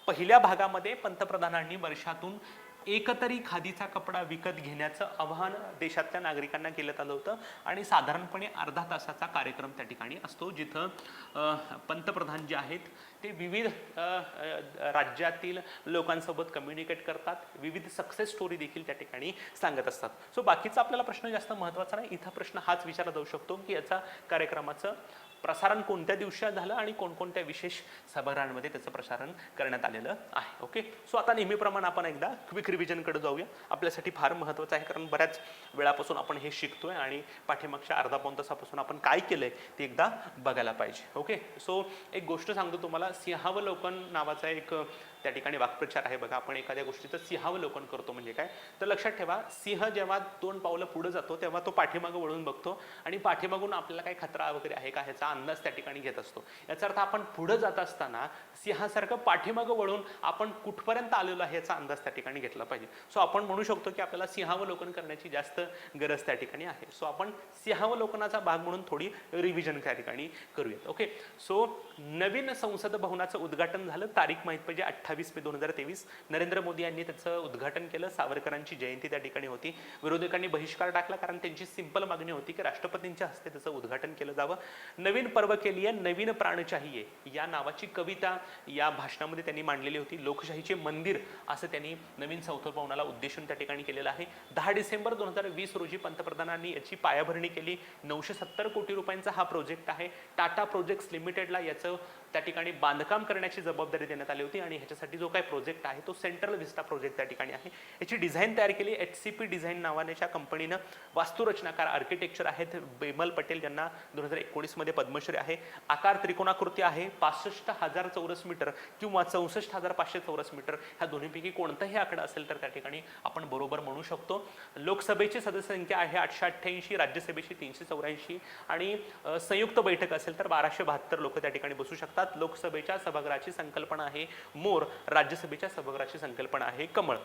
पहिल्या भागामध्ये पंतप्रधानांनी वर्षातून एकतरी खादीचा कपडा विकत घेण्याचं आवाहन देशातल्या नागरिकांना केलं आलं होतं आणि साधारणपणे अर्धा तासाचा कार्यक्रम त्या ठिकाणी असतो, जिथं पंतप्रधान जे आहेत ते विविध राज्यातील लोकांसोबत कम्युनिकेट करतात, विविध सक्सेस स्टोरी देखील त्या ठिकाणी सांगत असतात. सो बाकीचा आपल्याला प्रश्न जास्त महत्त्वाचा नाही. इथं प्रश्न हाच विचारला जाऊ शकतो की याचा कार्यक्रमाचं प्रसारण कोणत्या दिवशी झालं आणि कोणकोणत्या विशेष सभागृहांमध्ये त्याचं प्रसारण करण्यात आलेलं आहे. ओके, सो आता नेहमीप्रमाणे आपण एकदा क्विक रिव्हिजनकडे जाऊया. आपल्यासाठी फार महत्त्वाचं आहे, कारण बऱ्याच वेळापासून आपण हे शिकतोय आणि पाठीमागच्या अर्धा पाऊण तासापासून आपण काय केलंय ते एकदा बघायला पाहिजे. ओके, सो एक गोष्ट सांगतो तुम्हाला, सिंहावलोकन नावाचा एक त्या ठिकाणी वाक्प्रचार आहे बघा. आपण एखाद्या गोष्टीचं सिंहावलोकन करतो म्हणजे काय, तर लक्षात ठेवा, सिंह जेव्हा 2 पावलं पुढे जातो तेव्हा तो पाठीमागं वळून बघतो आणि पाठीमागून आपल्याला काही खतरा वगैरे आहे का ह्याचा अंदाज त्या ठिकाणी घेत असतो. याचा अर्थ आपण पुढे जात असताना सिंहासारखं पाठीमागं वळून आपण कुठपर्यंत आलेलो आहे याचा अंदाज त्या ठिकाणी घेतला पाहिजे. सो आपण म्हणू शकतो की आपल्याला सिंहावलोकन करण्याची जास्त गरज त्या ठिकाणी आहे. सो आपण सिंहावलोकनाचा भाग म्हणून थोडी रिव्हिजन त्या ठिकाणी करूयात. ओके, सो नवीन संसद भवनाचं उद्घाटन झालं. तारीख माहित पाहिजे, 28 मे 2023. नरेंद्र मोदी यांनी त्याचं उद्घाटन केलं. सावरकरांची जयंती त्या ठिकाणी होती. विरोधकांनी बहिष्कार टाकला, कारण त्यांची सिंपल मागणी होती की राष्ट्रपतींच्या हस्ते त्याचं उद्घाटन केलं जावं. नवीन पर्व केली आहे, नवीन प्राण चाहिए या नावाची कविता या भाषणामध्ये त्यांनी मांडलेली होती. लोकशाहीचे मंदिर असं त्यांनी नवीन संसद भवनाला उद्देशून त्या ठिकाणी केलेलं आहे. 10 डिसेंबर 2020 रोजी पंतप्रधानांनी याची पायाभरणी केली. 970 कोटी रुपयांचा हा प्रोजेक्ट आहे. टाटा प्रोजेक्ट्स लिमिटेडला याचं त्या ठिकाणी बांधकाम करण्याची जबाबदारी देण्यात आली होती आणि ह्याच्यासाठी जो काही प्रोजेक्ट आहे तो सेंट्रल विस्टा प्रोजेक्ट त्या ठिकाणी आहे. याची डिझाईन तयार केली HCP डिझाईन नावाच्या कंपनीनं. वास्तुरचनाकार आर्किटेक्चर आहेत बेमल पटेल, ज्यांना 2019 मध्ये पद्मश्री आहे. आकार त्रिकोणाकृती आहे. 65,000 चौरस मीटर किंवा 64,500 चौरस मीटर ह्या दोन्हीपैकी कोणताही आकडा असेल तर त्या ठिकाणी आपण बरोबर म्हणू शकतो. लोकसभेची सदस्य संख्या आहे 888, राज्यसभेची 384 आणि संयुक्त बैठक असेल तर 1272 लोक त्या ठिकाणी बसू शकतात. लोकसभेच्या सभागृहाची संकल्पना आहे मोर, राज्यसभेच्या सभागृहाची संकल्पना आहे कमळ.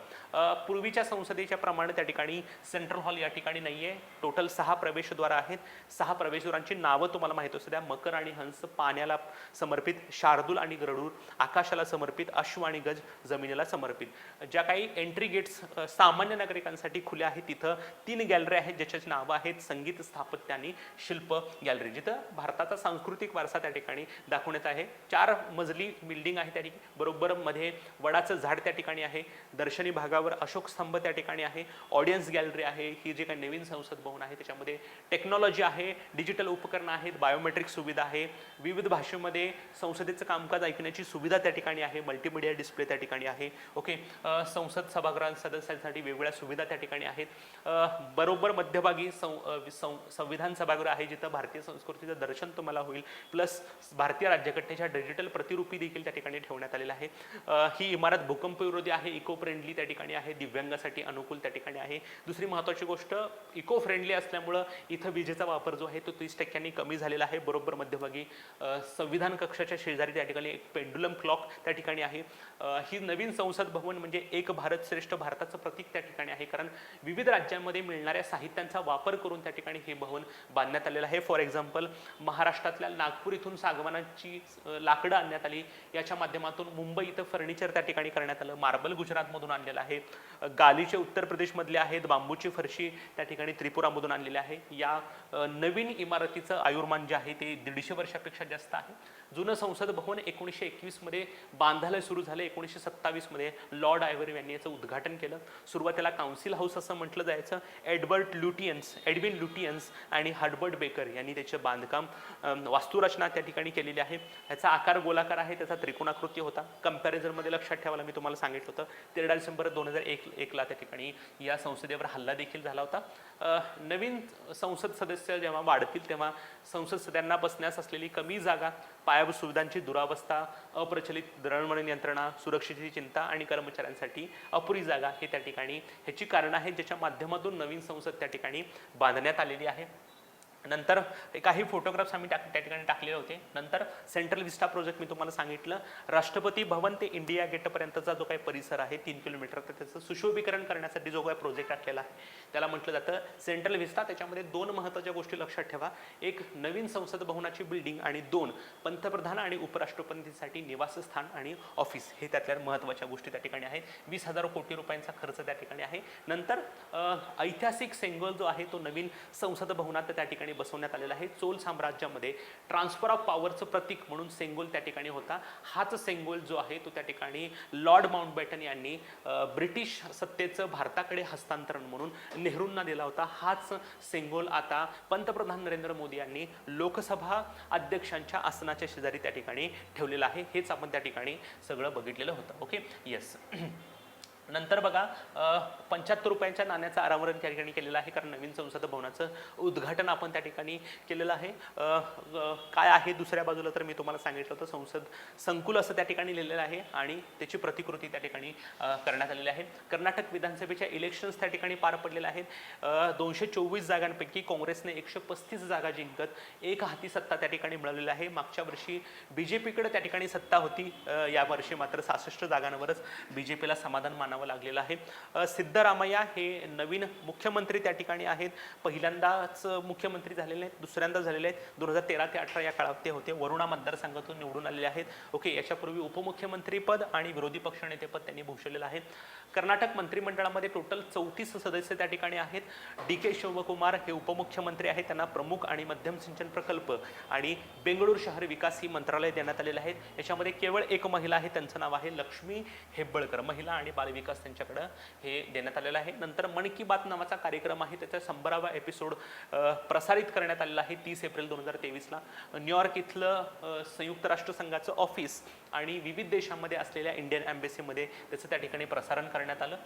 पूर्वीच्या संसदेच्या प्रमाणे त्या ठिकाणी सेंट्रल हॉल या ठिकाणी नाहीये. टोटल 6 प्रवेशद्वार आहेत. 6 प्रवेशद्वारांची नावं तुम्हाला माहिती असू द्या. मकर आणि हंस पाण्याला समर्पित, शार्दूल आणि गरुड आकाशाला समर्पित, अश्व आणि गज जमिनीला समर्पित. ज्या काही एंट्री गेट्स सामान्य नागरिकांसाठी खुल्या आहेत तिथं 3 गॅलरी आहेत ज्याची नावं आहेत संगीत, स्थापत्य आणि शिल्प गॅलरी, जिथं भारताचा सांस्कृतिक वारसा त्या ठिकाणी दाखवण्यात आहे. 4 मजली बिल्डिंग आहे त्या ठिकाणी. बरोबर मध्ये वडाचं झाड त्या ठिकाणी आहे. दर्शनी भागावर अशोक स्तंभ त्या ठिकाणी आहे. ऑडियन्स गॅलरी आहे. ही जे काही नवीन संसद भवन आहे त्याच्यामध्ये टेक्नॉलॉजी आहे, डिजिटल उपकरणं आहेत, बायोमेट्रिक सुविधा आहे, विविध भाषेमध्ये संसदेचं कामकाज ऐकण्याची सुविधा त्या ठिकाणी आहे, मल्टीमीडिया डिस्प्ले त्या ठिकाणी आहे. ओके, संसद सभागृह सदस्यांसाठी वेगवेगळ्या सुविधा त्या ठिकाणी आहेत. बरोबर मध्यभागी संविधान सभागृह आहे, जिथं भारतीय संस्कृतीचं दर्शन तुम्हाला होईल, प्लस भारतीय राज्यघटनेच्या डिजिटल प्रतिरूपी देखील त्या ठिकाणी ठेवण्यात आलेलं आहे. ही इमारत भूकंप विरोधी आहे, इको फ्रेंडली त्या ठिकाणी आहे, दिव्यांगासाठी अनुकूल त्या ठिकाणी आहे. दुसरी महत्त्वाची गोष्ट, इको फ्रेंडली असल्यामुळं इथं विजेचा वापर जो आहे तो 30% कमी झालेला आहे. बरोबर मध्यभागी संविधान कक्षाच्या शेजारी त्या ठिकाणी एक पेंडुलम क्लॉक त्या ठिकाणी आहे. ही नवीन संसद भवन म्हणजे एक भारत श्रेष्ठ भारताचं प्रतीक त्या ठिकाणी आहे, कारण विविध राज्यांमध्ये मिळणाऱ्या साहित्यांचा वापर करून त्या ठिकाणी हे भवन बांधण्यात आलेलं आहे. फॉर एक्झाम्पल, महाराष्ट्रातल्या नागपूर इथून सागवानाची लाकडं आणण्यात आली. याच्या माध्यमातून मुंबई इथं फर्निचर त्या ठिकाणी करण्यात आलं. मार्बल गुजरातमधून आणलेलं आहे. गालिचे उत्तर प्रदेशमधले आहेत. बांबूची फरशी त्या ठिकाणी त्रिपुरामधून आणलेली आहे. या नवीन इमारतीचं आयुर्मान जे आहे ते 150 वर्षापेक्षा जास्त आहे. जुनं संसद भवन 1921 मध्ये बांधायला सुरू झालं. 1927 मध्ये लॉर्ड आयव्हरी यांनी याचं उद्घाटन केलं. सुरुवातीला काउन्सिल हाऊस असं म्हटलं जायचं. एडविन लुटियन्स आणि हर्बर्ट बेकर यांनी त्याचं बांधकाम वास्तुरचना त्या ठिकाणी केलेली आहे. ह्याचा आकार गोलाकार आहे, त्याचा त्रिकोणाकृती होता. कंपॅरिझनमध्ये लक्षात ठेवायला मी तुम्हाला सांगितलं होतं 13 डिसेंबर 2001 त्या ठिकाणी या संसदेवर हल्ला देखील झाला होता. नवीन संसद सदस्य जेव्हा वाढतील तेव्हा संसद सदस्यांना बसण्यास असलेली कमी जागा पायाभूत सुविधांची दुरावस्था, अप्रचलित दळणवळण यंत्रणा, सुरक्षेची चिंता आणि कर्मचाऱ्यांसाठी अपुरी जागा हे त्या ठिकाणी ह्याची कारणं आहेत, ज्याच्या माध्यमातून नवीन संसद त्या ठिकाणी बांधण्यात आलेली आहे. नंतर काही फोटोग्राफ्स आम्ही त्या ठिकाणी टाकलेले होते. नंतर सेंट्रल विस्टा प्रोजेक्ट मी तुम्हाला सांगितलं, राष्ट्रपती भवन ते इंडिया गेटपर्यंतचा जो काही परिसर आहे 3 किलोमीटर, तर त्याचं सुशोभीकरण करण्यासाठी जो काही प्रोजेक्ट आखलेला आहे त्याला म्हटलं जातं सेंट्रल विस्टा. त्याच्यामध्ये 2 महत्त्वाच्या गोष्टी लक्षात ठेवा, एक नवीन संसद भवनाची बिल्डिंग आणि 2 पंतप्रधान आणि उपराष्ट्रपतींसाठी निवासस्थान आणि ऑफिस, हे त्यातल्या महत्त्वाच्या गोष्टी त्या ठिकाणी आहेत. 20,000 कोटी रुपयांचा खर्च त्या ठिकाणी आहे. नंतर ऐतिहासिक सेंगोल जो आहे तो नवीन संसद भवनात त्या ठिकाणी बसवण्यात आलेला आहे. चोल साम्राज्यामध्ये ट्रान्सफर ऑफ पॉवरचं प्रतीक म्हणून सेंगोल त्या ठिकाणी होता. हाच सेंगोल जो आहे तो त्या ठिकाणी लॉर्ड माउंटबॅटन यांनी ब्रिटिश सत्तेचं भारताकडे हस्तांतरण म्हणून नेहरूंना दिला होता. हाच सेंगोल आता पंतप्रधान नरेंद्र मोदी यांनी लोकसभा अध्यक्षांच्या आसनाच्या शेजारी त्या ठिकाणी ठेवलेलं आहे. हेच आपण त्या ठिकाणी सगळं बघितलेलं होतं. Okay, yes. नंतर बघा 75 रुपयांच्या नाण्याचं अनावरण त्या ठिकाणी केलेलं आहे, कारण नवीन संसद भवनाचं उद्घाटन आपण त्या ठिकाणी केलेलं आहे. काय आहे दुसऱ्या बाजूला तर मी तुम्हाला सांगितलं होतं, संसद संकुल असं त्या ठिकाणी लिहिलेलं आहे आणि त्याची प्रतिकृती त्या ठिकाणी करण्यात आलेली आहे. कर्नाटक विधानसभेच्या इलेक्शन्स त्या ठिकाणी पार पडलेल्या आहेत. 224 जागांपैकी काँग्रेसने 135 जागा जिंकत एक हाती सत्ता त्या ठिकाणी मिळवलेली आहे. मागच्या वर्षी बीजेपीकडे त्या ठिकाणी सत्ता होती, यावर्षी मात्र 66 जागांवरच बीजेपीला समाधान मानावं लागलेलं आहे. सिद्धरामय्या हे नवीन मुख्यमंत्री त्या ठिकाणी आहेत. पहिल्यांदाच मुख्यमंत्री झालेले आहेत, दुसऱ्यांदा झालेले आहेत. 2013 ते 18 या काळात ते होते. वरुणा मतदारसंघातून निवडून आलेले आहेत. ओके, याच्यापूर्वी उपमुख्यमंत्री पद आणि विरोधी पक्षनेतेपद त्यांनी भूषवलेलं आहे. कर्नाटक मंत्रिमंडळामध्ये टोटल 34 सदस्य त्या ठिकाणी आहेत. DK शिवकुमार हे उपमुख्यमंत्री आहेत, त्यांना प्रमुख आणि मध्यम सिंचन प्रकल्प आणि बेंगळूर शहर विकास ही मंत्रालय देण्यात आलेले आहेत. याच्यामध्ये केवळ एक महिला आहे, त्यांचं नाव आहे लक्ष्मी हेब्बळकर. महिला आणि बालविकास त्यांच्याकडं हे देण्यात आलेलं आहे. नंतर मन की बात नावाचा कार्यक्रम आहे, त्याचा 100वा एपिसोड प्रसारित करण्यात आलेला आहे 30 एप्रिल 2023ला. न्यूयॉर्क इथलं संयुक्त राष्ट्रसंघाचं ऑफिस आणि विविध देशांमध्ये असलेल्या इंडियन एम्बेसीमध्ये त्याचं त्या ठिकाणी प्रसारण करण्यात आलं.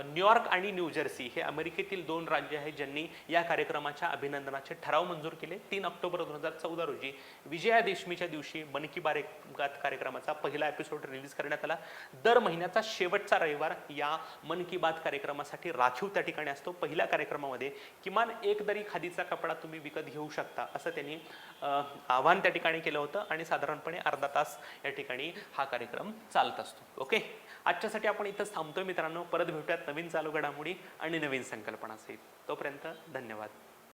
न्यूयॉर्क आणि न्यूजर्सी हे अमेरिकेतील 2 राज्य आहेत ज्यांनी या कार्यक्रमाच्या अभिनंदनाचे ठराव मंजूर केले. 3 ऑक्टोबर 2014 रोजी विजयादशमीच्या दिवशी मन की बात कार्यक्रमाचा पहिला एपिसोड रिलीज करण्यात आला. दर महिन्याचा शेवटचा रविवार या मन की बात कार्यक्रमासाठी राखीव त्या ठिकाणी असतो. पहिल्या कार्यक्रमामध्ये किमान एक तरी खादीचा कपडा तुम्ही विकत घेऊ शकता असं त्यांनी आवाहन त्या ठिकाणी केलं होतं आणि साधारणपणे अर्धा तास या ठिकाणी हा कार्यक्रम चालत असतो. ओके, आजच्यासाठी आपण इथंच थांबतोय मित्रांनो. परत भेटूयात नवीन चालू घडामोडी आणि नवीन संकल्पनासहित. तोपर्यंत धन्यवाद.